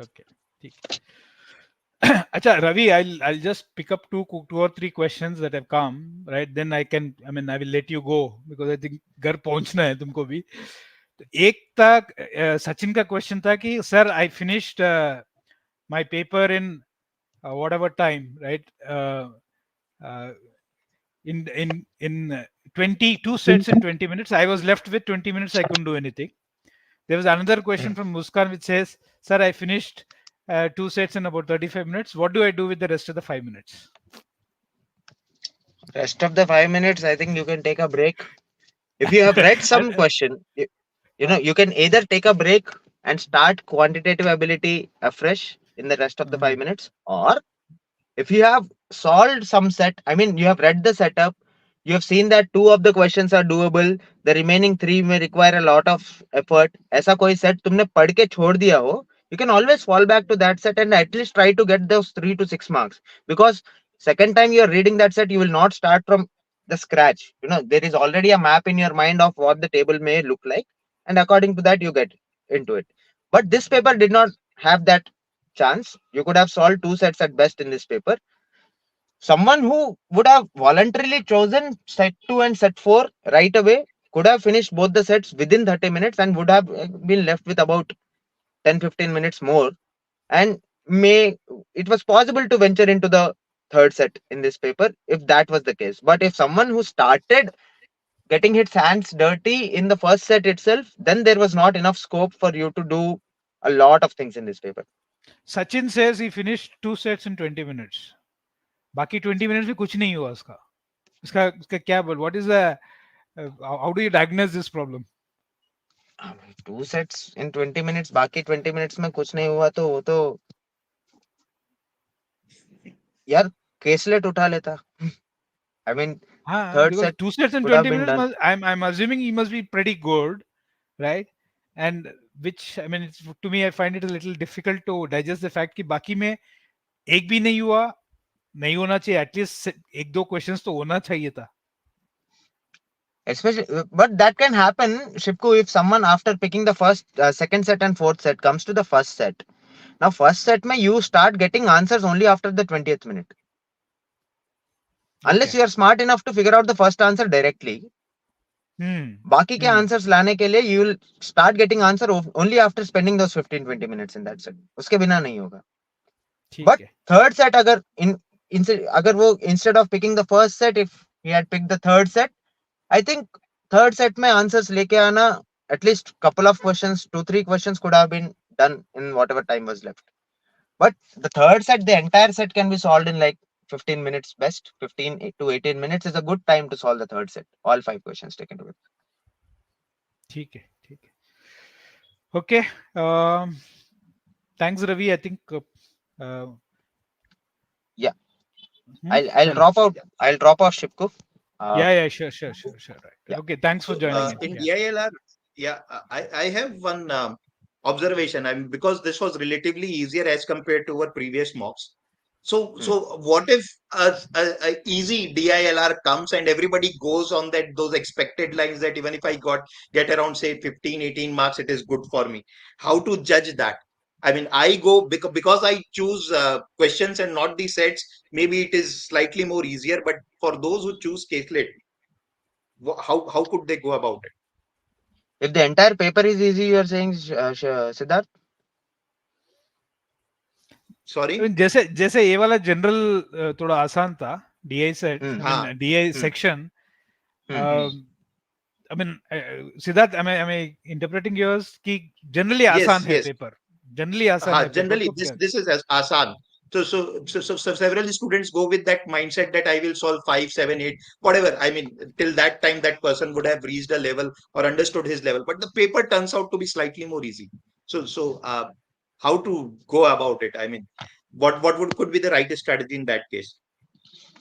Okay. Acha, Ravi, I'll just pick up two or three questions that have come, right? Then I will let you go because I think घर पहुंचना है तुमको भी. एक था सचिन का question था कि sir I finished my paper in whatever time, right? In 22 sets in 20 minutes. I was left with 20 minutes. I couldn't do anything. There was another question from Muskan which says, sir, I finished 2 sets in about 35 minutes. What do I do with the rest of the 5 minutes?
Rest of the 5 minutes, I think you can take a break. If you have read some question, you can either take a break and start quantitative ability afresh in the rest of the 5 minutes, or if you have solved some set, you have read the setup, you have seen that 2 of the questions are doable, the remaining 3 may require a lot of effort. ऐसा कोई set तुमने पढ़ के छोड़ दिया हो, you can always fall back to that set and at least try to get those 3 to 6 marks. Because second time you are reading that set, you will not start from the scratch. There is already a map in your mind of what the table may look like, and according to that you get into it. But this paper did not have that chance. You could have solved 2 sets at best in this paper. Someone who would have voluntarily chosen set 2 and set 4 right away could have finished both the sets within 30 minutes and would have been left with about 10-15 minutes more, and it was possible to venture into the third set in this paper if that was the case. But if someone who started getting his hands dirty in the first set itself, then there was not enough scope for you to do a lot of things in this paper.
Sachin says he finished 2 sets in 20 minutes. बाकी 20 minutes में कुछ नहीं हुआ उसका क्या बोल? What is the how do you diagnose this problem?
2 sets in 20 minutes, बाकी 20 minutes में कुछ नहीं हुआ तो वो तो यार केसलेट उठा लेता. Third
because
set
2 sets in
could have
20
been
minutes,
done.
I'm assuming he must be pretty good, right? And which to me I find it a little difficult to digest the fact कि बाकी में एक भी नहीं हुआ, नहीं होना चाहिए. At least एक दो questions तो होना चाहिए था.
Especially, but that can happen, Shipku, if someone after picking the first, second set and fourth set comes to the first set. Now, first set mein you start getting answers only after the 20th minute. Unless you are smart enough to figure out the first answer directly. बाकी के answers लाने के लिए you will start getting answer only after spending those 15-20 minutes in that set. उसके बिना नहीं होगा. But third set अगर वो instead of picking the first set, if he had picked the third set, I think third set में answers लेके आना, at least couple of questions, 2-3 questions could have been done in whatever time was left. But the third set, the entire set can be solved in like 15 minutes best. 15 to 18 minutes is a good time to solve the third set. All 5 questions taken together.
ठीक है. Okay. Thanks, Ravi. I think.
Yeah. I'll drop out. I'll drop off, Shipku.
Sure. Right. Yeah. Okay. Thanks for joining
in DILR. I have one observation. Because this was relatively easier as compared to our previous mocks. So what if a easy DILR comes and everybody goes on those expected lines that even if I get around say 15-18 marks, it is good for me. How to judge that? I go because I choose questions and not the sets. Maybe it is slightly more easier, but for those who choose caselet, how could they go about it?
If the entire paper is easy, you are saying, Siddharth?
Sorry?
जैसे ये वाला general थोड़ा आसान था, DI set, DI section. Siddharth, am I interpreting yours कि generally आसान है paper? Generally आसान है.
Generally this is as आसान. So several students go with that mindset that I will solve 5, 7, 8, whatever. I mean, till that time, that person would have reached a level or understood his level. But the paper turns out to be slightly more easy. How to go about it? I mean, what could be the right strategy in that case?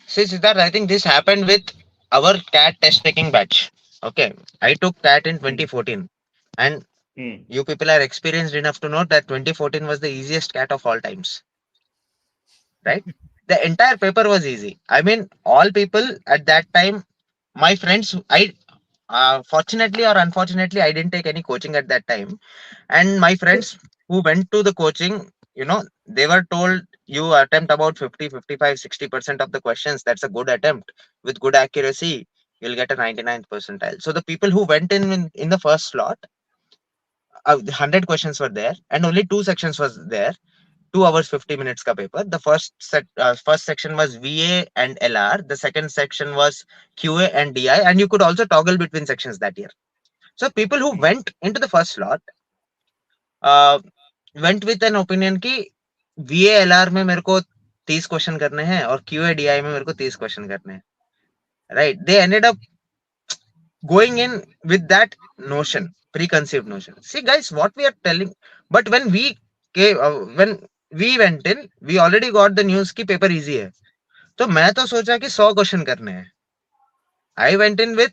See, Siddharth, I think this happened with our CAT test taking batch. Okay, I took CAT in
Hmm.
2014, and
Hmm.
you people are experienced enough to know that 2014 was the easiest CAT of all times, right? The entire paper was easy. I mean, all people at that time, my friends, I fortunately or unfortunately, I didn't take any coaching at that time, and my friends who went to the coaching, they were told you attempt about 50, 55, 60% of the questions. That's a good attempt with good accuracy. You'll get a 99th percentile. So the people who went in the first slot, 100 questions were there, and only two sections was there. 2 hours 50 minutes ka paper. The first section was VA and LR. The second section was QA and DI, and you could also toggle between sections that year. So people who went into the first slot uh, went with an opinion कि VALR में मेरे को 30 question करने हैं और QADI में मेरे को 30 क्वेश्चन करने हैं, right? They ended up going in with that notion, preconceived notion. See guys, what we are telling, but when we went in, we already got the news कि पेपर इजी है, तो मैं तो सोचा कि 100 क्वेश्चन करने हैं. I went in with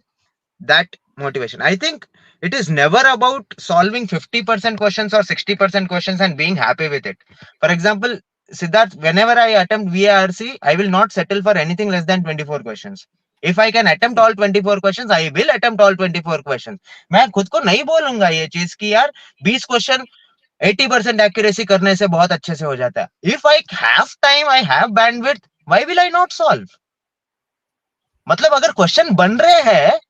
that motivation. I think it is never about solving 50% questions or 60% questions and being happy with it. For example, Siddharth, whenever I attempt VARC, I will not settle for anything less than 24 questions. If I can attempt all 24 questions, I will attempt all 24 questions. मैं खुद को नहीं बोलूंगा ये चीज कि यार 20 question 80% accuracy करने से बहुत अच्छे से हो जाता है. If I have time, I have bandwidth, why will I not solve? मतलब अगर क्वेश्चन बन रहे हैं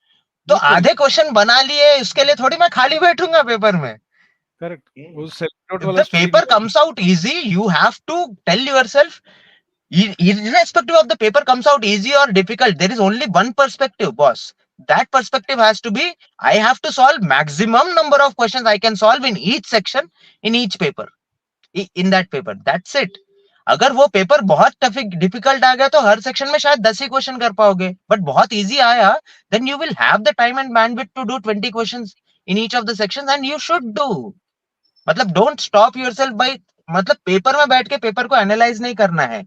तो आधे क्वेश्चन बना लिए, इसके लिए थोड़ी मैं खाली बैठूंगा पेपर में.
Correct.
If the paper comes out easy, you have to tell yourself, irrespective of the paper comes out easy or difficult, there is only one perspective, boss. That perspective has to be, I have to solve maximum number of questions I can solve in each section, in each paper, in that paper. That's it. अगर वो paper बहुत difficult आ गया तो हर section में शायद 10 ही question कर पाओगे, but बहुत इजी आया, then you will have the time and bandwidth to do 20 questions in each of the sections, and you should do. मतलब डोंट स्टॉप योरसेल्फ बाय, मतलब पेपर में बैठ के पेपर को एनालाइज नहीं करना है.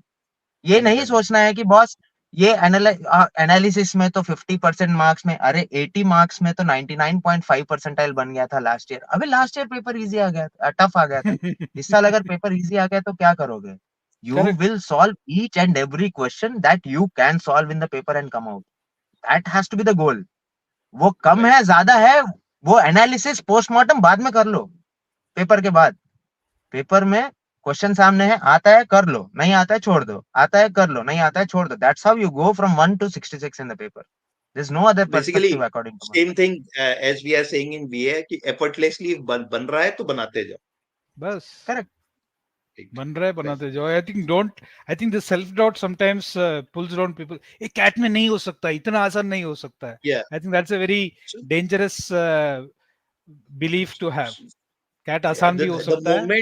ये नहीं सोचना है कि बॉस ये एनालिसिस में तो 50% मार्क्स में, अरे 80 मार्क्स में तो 99.5 परसेंटाइल बन गया था लास्ट ईयर. अभी लास्ट ईयर पेपर इजी आ गया, टफ आ गया था. इस साल अगर पेपर इजी आ गया तो क्या करोगे? You will solve each and every question that you can solve in the paper and come out. That has to be the goal. वो कम है ज्यादा है, वो एनालिसिस पोस्टमार्टम बाद में कर लो, पेपर के बाद. पेपर में क्वेश्चन सामने है, आता है कर लो, नहीं आता है छोड़ दो, आता है कर लो, नहीं आता है छोड़ दो. That's how you go from 1 to 66 in the paper. There's no other perspective according to me.
Same thing as we are saying in VA कि effortlessly बन रहा है तो बनाते जाओ.
बस.
Correct.
बन रहा है बनाते जाओ. I think the self doubt sometimes pulls down people. ये cat में नहीं हो सकता, इतना आसान नहीं हो सकता है.
Yeah.
I think that's a very dangerous belief to have. Cat आसान भी हो सकता है.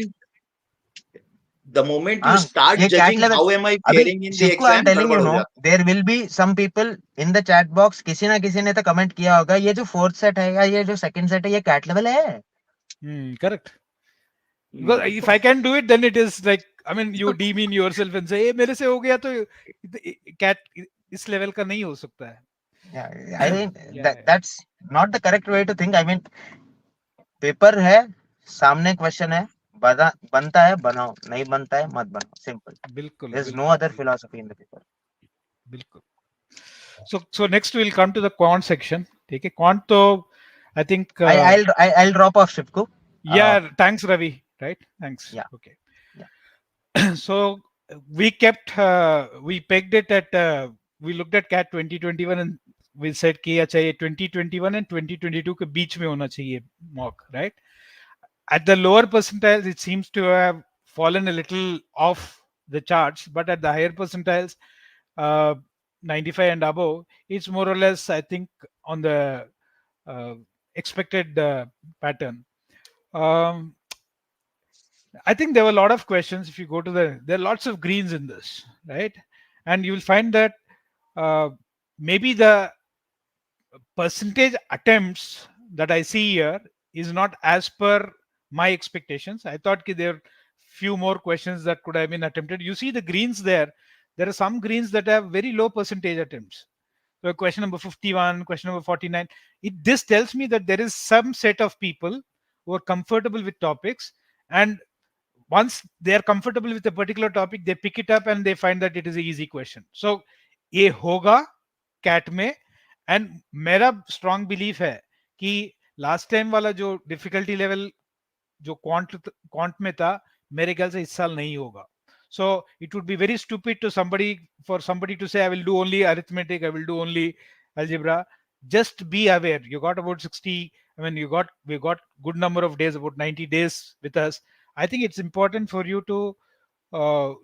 The moment you start judging how am I faring in the exam,
I'm telling you, no, there will be some people in the chat box, किसी ना किसी ने तो कमेंट किया होगा, ये जो फोर्थ सेट है या ये जो सेकंड सेट है ये कैट लेवल है.
Correct. Because if I can do it, then it is like, I mean, you demean yourself and say, मेरे से हो गया तो cat इस लेवल का नहीं हो सकता है.
Yeah, I mean, that's not the correct way to think. I mean, paper है, सामने क्वेश्चन है, बनता है बनाओ, नहीं बनता है मत बनाओ. Simple.
बिल्कुल.
There's no other philosophy in the paper.
बिल्कुल. So next we'll come to the quant section. ठीक है. Quant तो I think
I'll drop off, Shivku.
Yeah, thanks Ravi. Right? Thanks.
Yeah.
Okay. Yeah. So we pegged it at we looked at CAT 2021 and we said कि अच्छा ये 2021 and 2022 के बीच में होना चाहिए mock, right? At the lower percentiles, it seems to have fallen a little off the charts, but at the higher percentiles, 95 and above, it's more or less, I think, on the expected pattern. I think there were a lot of questions. If you go to there are lots of greens in this, right? And you will find that uh, maybe the percentage attempts that I see here is not as per my expectations. I thought there are few more questions that could have been attempted. You see the greens there. There are some greens that have very low percentage attempts. So question number 51, question number 49. This tells me that there is some set of people who are comfortable with topics, and once they are comfortable with a particular topic, they pick it up and they find that it is an easy question. So ये होगा CAT में, and मेरा strong belief है कि last time वाला जो difficulty level जो quant में था, मेरे ख्याल से इस साल नहीं होगा. So it would be very stupid to for somebody to say I will do only arithmetic, I will do only algebra. Just be aware. You got about 60. I mean, we got good number of days, about 90 days with us. I think it's important for you to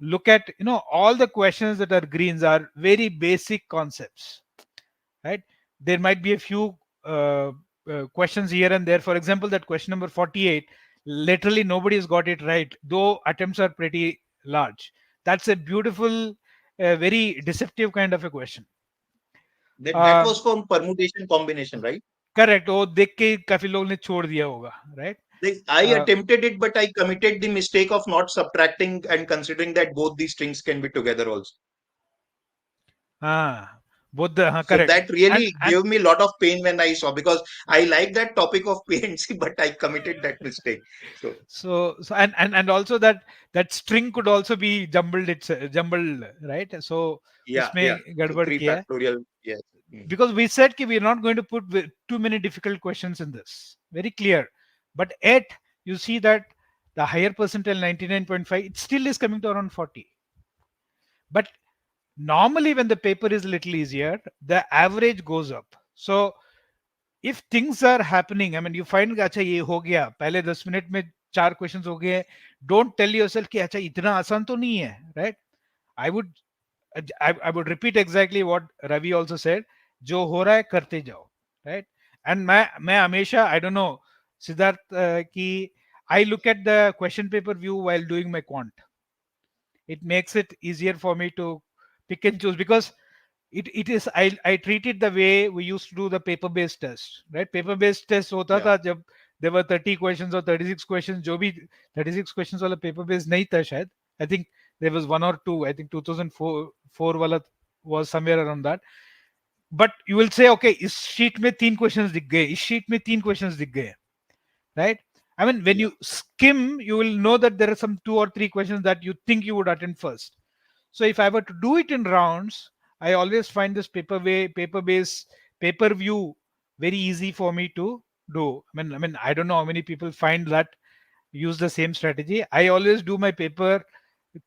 look at, all the questions that are greens are very basic concepts, right? There might be a few questions here and there. For example, that question number 48, literally nobody has got it right, though attempts are pretty large. That's a beautiful, very deceptive kind of a question.
That was from permutation combination, right?
Correct. वो देख के काफी लोगों ने छोड़ दिया होगा, right?
I attempted it, but I committed the mistake of not subtracting and considering that both these strings can be together also.
Both
so
correct.
That really gave me a lot of pain when I saw, because I like that topic of PNC, but I committed that mistake.
So and also that string could also be jumbled. It's jumbled, right? So
gadbad 3
kiya.
factorial, yes.
Because we said we are not going to put too many difficult questions in this. Very clear. But yet you see that the higher percentile 99.5, it still is coming to around 40. But normally when the paper is a little easier, the average goes up. So if things are happening, I mean, you find अच्छा ये हो गया, पहले 10 minute में 4 questions हो गए, don't tell yourself कि अच्छा इतना आसान तो नहीं है, right? I would repeat exactly what Ravi also said, जो हो रहा है करते जाओ, right? And मैं हमेशा, I don't know, Siddharth, कि I look at the question paper view while doing my quant. It makes it easier for me to pick and choose, because it is I treat it the way we used to do the paper based test, right? Paper based test hota tha jab there were 30 questions or 36 questions, jo bhi 36 questions wala paper based nahi tha shayad. I think there was one or two. I think 2004 wala was somewhere around that. But you will say, okay, is sheet mein 3 questions dikh gaye, is sheet mein 3 questions dikh gaye, right? I mean, when you skim, you will know that there are some 2 or 3 questions that you think you would attend first. So if I were to do it in rounds, I always find this paper based paper view very easy for me to do. I mean, I don't know how many people find that, use the same strategy. I always do my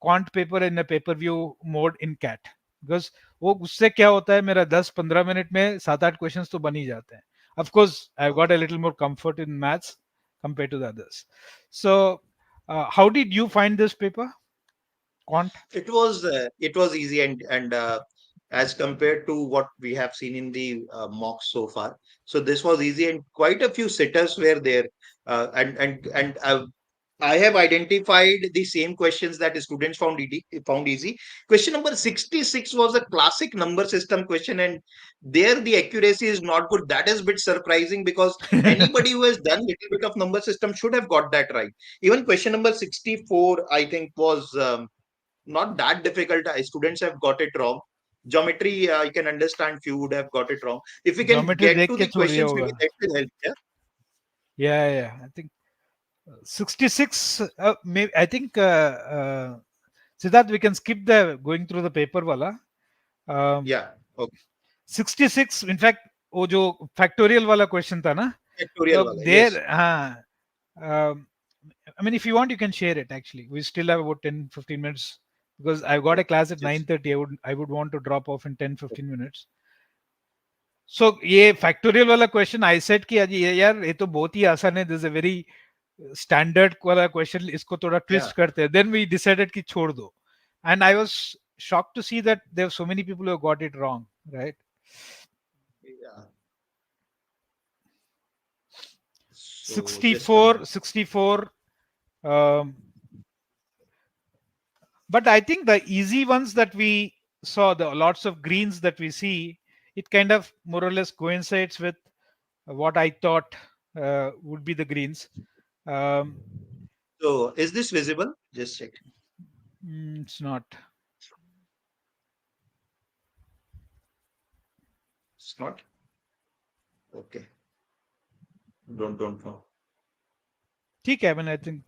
quant paper in a paper view mode in CAT, because वो उससे क्या होता है, मेरा 10-15 minute में 7-8 questions तो बन ही जाते हैं. Of course, I've got a little more comfort in maths compared to the others. So, how did you find this paper? Quant?
It was easy, and as compared to what we have seen in the mocks so far, so this was easy, and quite a few sitters were there, and I have identified the same questions that students found easy. Question number 66 was a classic number system question, and there the accuracy is not good. That is a bit surprising, because anybody who has done little bit of number system should have got that right. Even question number 64, I think, was not that difficult. Students have got it wrong. Geometry, I can understand few would have got it wrong. If we can
Geometry
get to the questions, maybe that will help.
Yeah. I think 66. Maybe I think Siddharth, we can skip the going through the paper wala.
Yeah. Okay.
66. In fact, वो जो factorial वाला question था ना.
Factorial
So
wala,
there,
yes.
I mean, if you want, you can share it. Actually, we still have about 10-15 minutes, because I've got a class at 9:30. I would want to drop off in 10-15 minutes. So ये factorial वाला question, I said कि यार ये तो बहुत ही आसान है. This is a very standard वाला question. इसको थोड़ा twist करते हैं. Then we decided कि छोड़ दो. And I was shocked to see that there were so many people who got it wrong, right?
Yeah. So
64. But I think the easy ones that we saw, the lots of greens that we see, it kind of more or less coincides with what I thought would be the greens. Um,
So is this visible? Just check.
it's not.
It's not. Okay. Don't know.
Okay, I mean, I think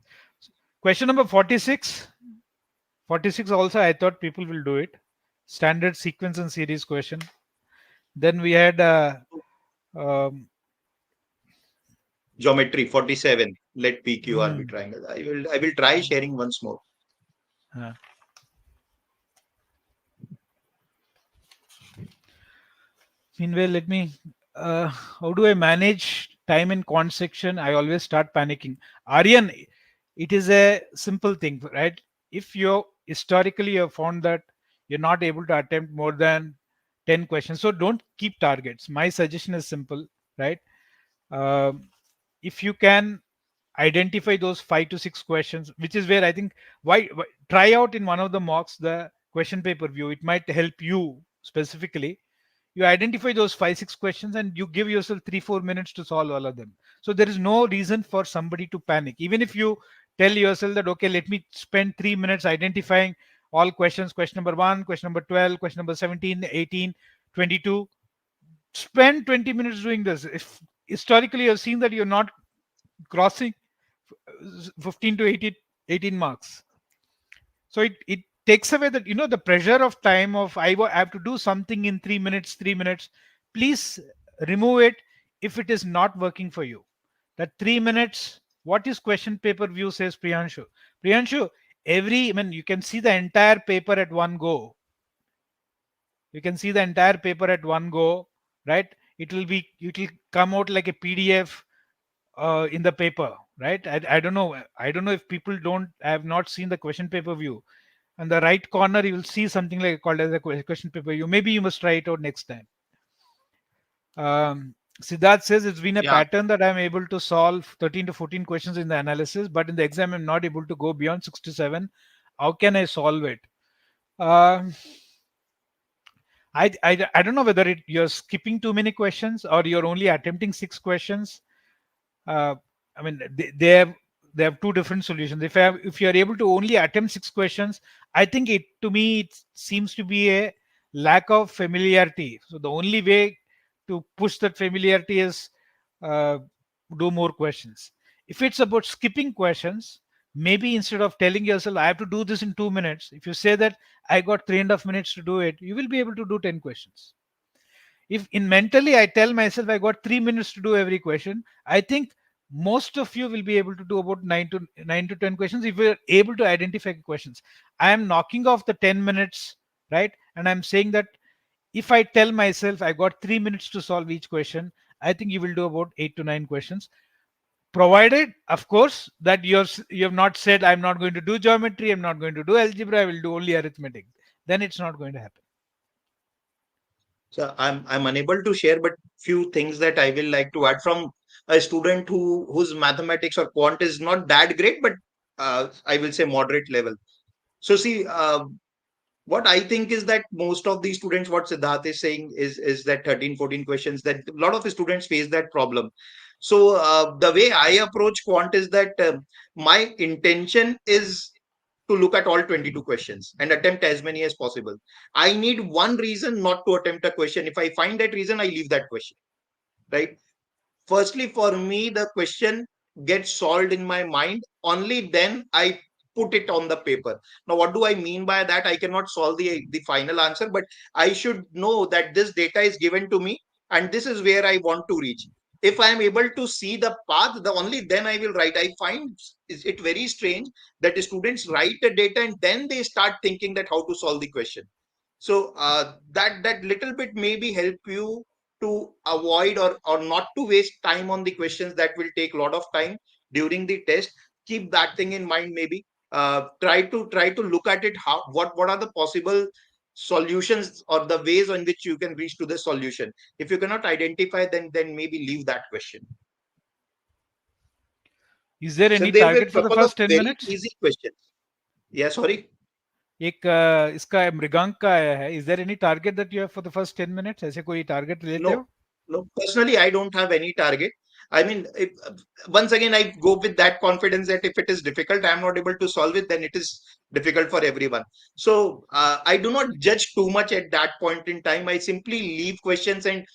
question number 46. 46 also, I thought people will do it. Standard sequence and series question. Then we had um,
Geometry 47. Let PQR be
hmm,
triangle. I will try sharing once more.
uh, meanwhile, let me. How do I manage time in quant section? I always start panicking. Aryan, it is a simple thing, right? If you historically have found that you're not able to attempt more than 10 questions, so don't keep targets. My suggestion is simple, right? Um, if you can identify those 5 to 6 questions, which is where I think why try out in one of the mocks the question paper view. It might help you specifically. You identify those 5 6 questions and you give yourself 3 4 minutes to solve all of them. So there is no reason for somebody to panic. Even if you tell yourself that okay, let me spend 3 minutes identifying all questions, question number 1, question number 12, question number 17, 18, 22. Spend 20 minutes doing this. If historically you've seen that you're not crossing 15 to 18 marks, so it takes away that the pressure of time of I have to do something in 3 minutes, 3 minutes. Please remove it if it is not working for you. That 3 minutes, what is question paper view, says Priyanshu, every, I mean, you can see the entire paper at one go. You can see the entire paper at one go, right? It will come out like a PDF in the paper, right? I don't know. I don't know if people don't have not seen the question paper view. On the right corner, you will see something like called as a question paper view. Maybe you must try it out next time. Siddharth says it's been a
Yeah.
pattern that I'm able to solve 13 to 14 questions in the analysis, but in the exam, I'm not able to go beyond 6 to 7. How can I solve it? Um I don't know whether you're skipping too many questions or you're only attempting 6 questions. uh, I mean, they have two different solutions. If you are able to only attempt 6 questions, I think to me it seems to be a lack of familiarity. So the only way to push that familiarity is uh, do more questions. If it's about skipping questions, maybe instead of telling yourself I have to do this in 2 minutes, if you say that I got 3.5 minutes to do it, you will be able to do 10 questions. If in mentally I tell myself I got 3 minutes to do every question, I think most of you will be able to do about 9 to 10 questions if you're able to identify questions. I am knocking off the 10 minutes, right? And I'm saying that if I tell myself I got 3 minutes to solve each question, I think you will do about 8 to 9 questions, provided of course that you have not said I'm not going to do geometry, I'm not going to do algebra, I will do only arithmetic. Then it's not going to happen.
So I'm unable to share, but few things that I will like to add from a student whose mathematics or quant is not that great, but I will say moderate level. So see, what I think is that most of these students, what Siddharth is saying is that 13, 14 questions, that a lot of students face that problem. So the way I approach quant is that my intention is to look at all 22 questions and attempt as many as possible. I need one reason not to attempt a question. If I find that reason, I leave that question, right? Firstly, for me, the question gets solved in my mind. Only then I put it on the paper. Now, what do I mean by that? I cannot solve the final answer, but I should know that this data is given to me and this is where I want to reach. If I am able to see the path, the only then I will write. I find it very strange that students write the data and then they start thinking that how to solve the question. So that little bit maybe help you to avoid or not to waste time on the questions that will take a lot of time during the test. Keep that thing in mind. Maybe try to look at it. How what are the possible solutions or the ways in which you can reach to the solution. If you cannot identify, then maybe leave that question.
Is there
So
any
there were
target
a
for the
couple of
first 10
very
minutes?
easy questions. Yeah, sorry.
एक इसका मृगांक का आया है. Is there any target that you have for the first 10 minutes? ऐसे कोई target लेते हो?
No, personally, I don't have any target. I mean, once again, I go with that confidence that if it is difficult, I am not able to solve it, then it is difficult for everyone. So I do not judge too much at that point in time. I simply leave questions, and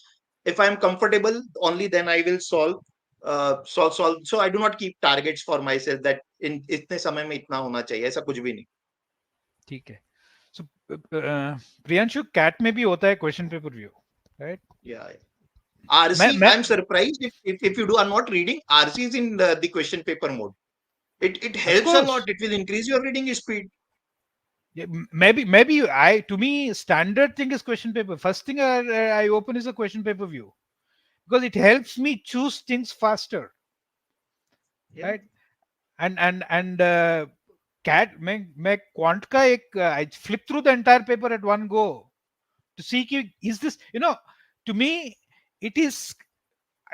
if I am comfortable, only then I will solve. Solve. So I do not keep targets for myself that in इतने समय में इतना होना चाहिए. ऐसा कुछ भी नहीं.
ठीक है. So प्रियांशु, CAT में भी होता है question paper view, right?
Yeah. RC, I'm surprised if you are not reading. RC is in the question paper mode. It helps a lot. It will increase your reading speed.
Yeah, maybe to me standard thing is question paper. First thing I open is a question paper view because it helps me choose things faster,
Yeah.
right? And CAT मैं quant का एक I flip through the entire paper at one go to see is this, to me it is.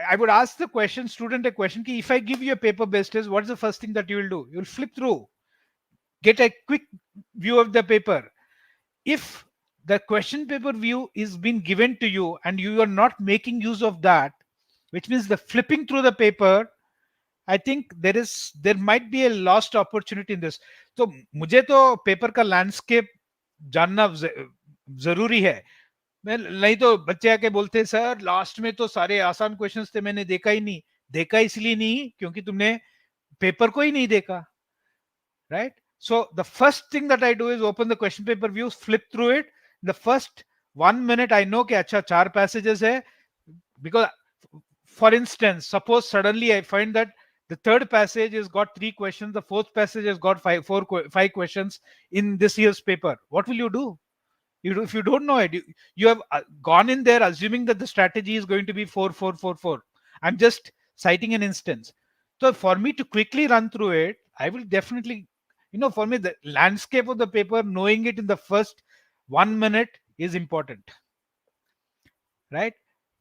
I would ask the student a question: if I give you a paper based test, what is the first thing that you will do? You will flip through, get a quick view of the paper. If the question paper view is being given to you and you are not making use of that, which means the flipping through the paper, I think there might be a lost opportunity in this. तो मुझे तो paper का landscape जानना जरूरी है. मैं नहीं तो बच्चे आके बोलते सर लास्ट में तो सारे आसान क्वेश्चंस थे, मैंने देखा ही नहीं. देखा इसलिए नहीं क्योंकि तुमने पेपर को ही नहीं देखा, right? So the first thing that I do is open the question paper views, flip through it. The first 1 minute I know कि अच्छा 4 passages है, because for instance, suppose suddenly I find that the third passage has got 3 questions, the fourth passage has got 5 questions in this year's paper. What will you do? If you don't know it, you have gone in there assuming that the strategy is going to be 4 4 4 4. I'm just citing an instance. So for me to quickly run through it, I will definitely, for me the landscape of the paper, knowing it in the first 1 minute is important, right?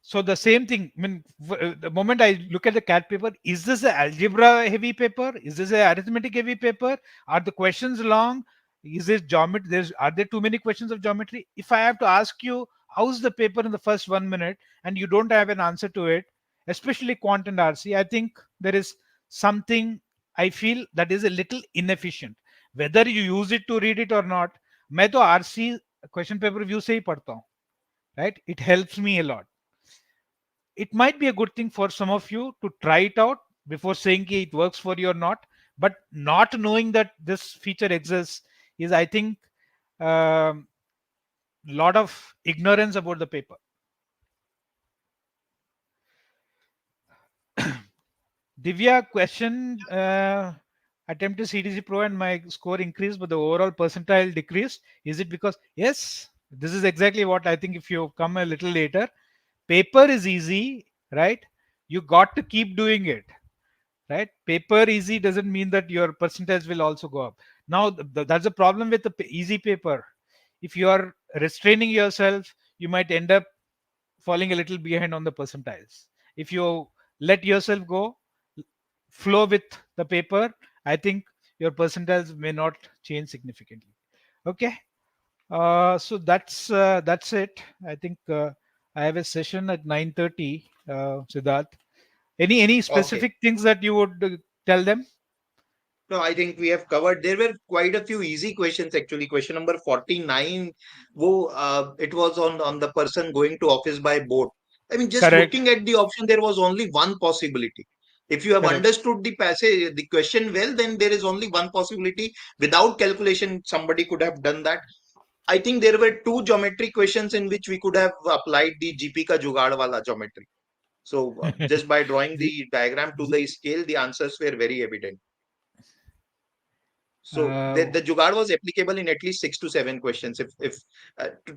So the same thing, I mean, the moment I look at the CAT paper, is this an algebra heavy paper? Is this an arithmetic heavy paper? Are the questions long? Is it geometry? Are there too many questions of geometry? If I have to ask you, how's the paper in the first 1 minute and you don't have an answer to it, especially quant and RC, I think there is something I feel that is a little inefficient. Whether you use it to read it or not, मैं तो RC question paper view से ही पढ़ता हूँ, right? It helps me a lot. It might be a good thing for some of you to try it out before saying it works for you or not. But not knowing that this feature exists is, I think, lot of ignorance about the paper. Divya, question, attempted CDC Pro and my score increased, but the overall percentile decreased. Is it because, yes, this is exactly what I think. If you come a little later, paper is easy, right? You got to keep doing it, right? Paper easy doesn't mean that your percentage will also go up. Now, that's a problem with the easy paper. If you are restraining yourself, you might end up falling a little behind on the percentiles. If you let yourself go, flow with the paper, I think your percentiles may not change significantly. Okay. So that's it. I think I have a session at 9:30. Siddharth, any specific things that you would tell them?
No, I think we have covered. There were quite a few easy questions actually. Question number 49, it was on the person going to office by boat. I mean, just
Correct.
looking at the option, there was only one possibility. If you have
Correct.
understood the passage, the question well, then there is only one possibility. Without calculation, somebody could have done that. I think there were 2 geometry questions in which we could have applied the GP ka jugaad wala geometry. So just by drawing the diagram to the scale, the answers were very evident. So the jugaad was applicable in at least 6 to 7 questions. If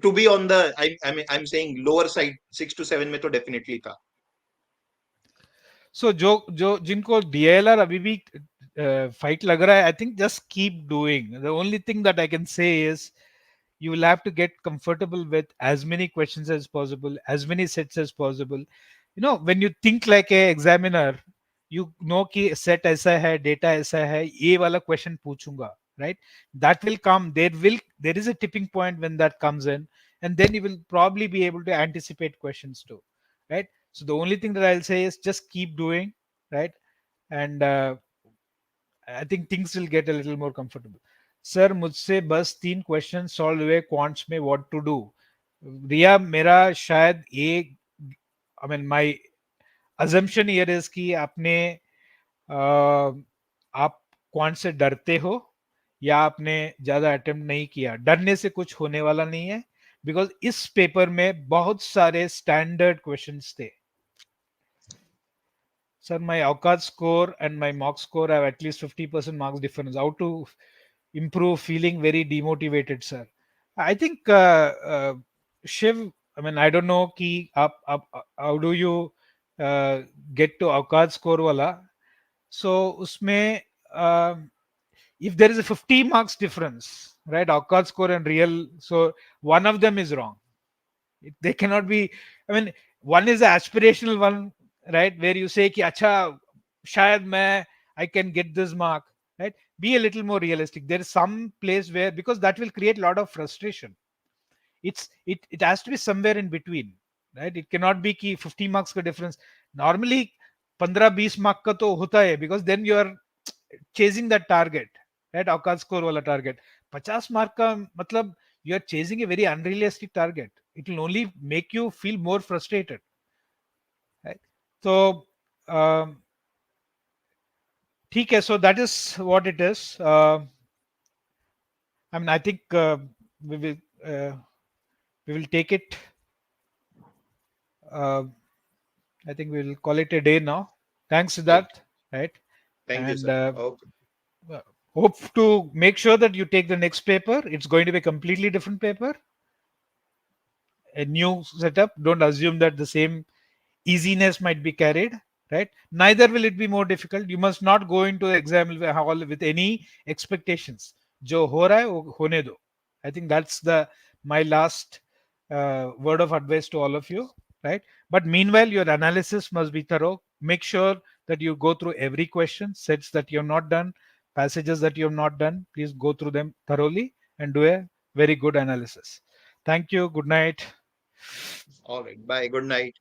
to be on the, I mean, I'm saying lower side, 6 to 7 में तो definitely था.
So जो जिनको DILR अभी भी fight लग रहा है, I think just keep doing. The only thing that I can say is you will have to get comfortable with as many questions as possible, as many sets as possible. When you think like a examiner, you know कि set ऐसा है, data ऐसा है, ये वाला question पूछूंगा. right? That will come. There is a tipping point when that comes in, and then you will probably be able to anticipate questions too, right? So the only thing that I'll say is just keep doing, right? And I think things will get a little more comfortable. Sir मुझसे बस 3 question solve हुए quants में, what to do? रिया, मेरा शायद एक, I mean my assumption here is कि आपने आप क्वांट से डरते हो या आपने ज्यादा अटेम्प्ट नहीं किया. डरने से कुछ होने वाला नहीं है, बिकॉज इस पेपर में बहुत सारे स्टैंडर्ड क्वेश्चंस थे. Sir, my Avkad score and my mock score have at least 50% marks difference. How to improve? Feeling very demotivated, sir. I think Shiv, I mean, I don't know ki how do you get to Avkad score wala. So usme if there is a 50 marks difference, right? Avkad score and real, so one of them is wrong. They cannot be. I mean, one is the aspirational one, right, where you say ki acha shayad main I can get this mark, right? Be a little more realistic. There is some place where, because that will create a lot of frustration. It has to be somewhere in between, right? It cannot be ki 50 marks ka difference. Normally 15-20 mark ka to hota hai, because then you are chasing that target, right? Avkad score wala target. 50 mark ka matlab you are chasing a very unrealistic target. It will only make you feel more frustrated, right? So ठीक है, so that is what it is. I mean, I think we will take it. I think we will call it a day now. Thanks, Siddharth. Right?
Thank you,
And
sir. Okay.
hope to make sure that you take the next paper. It's going to be a completely different paper, a new setup. Don't assume that the same easiness might be carried, right? Neither will it be more difficult. You must not go into the exam hall with any expectations. Jo ho raha hai, wo hone do. I think that's my last word of advice to all of you, right? But meanwhile, your analysis must be thorough. Make sure that you go through every question, sets that you have not done, passages that you have not done. Please go through them thoroughly and do a very good analysis. Thank you. Good night.
All right. Bye. Good night.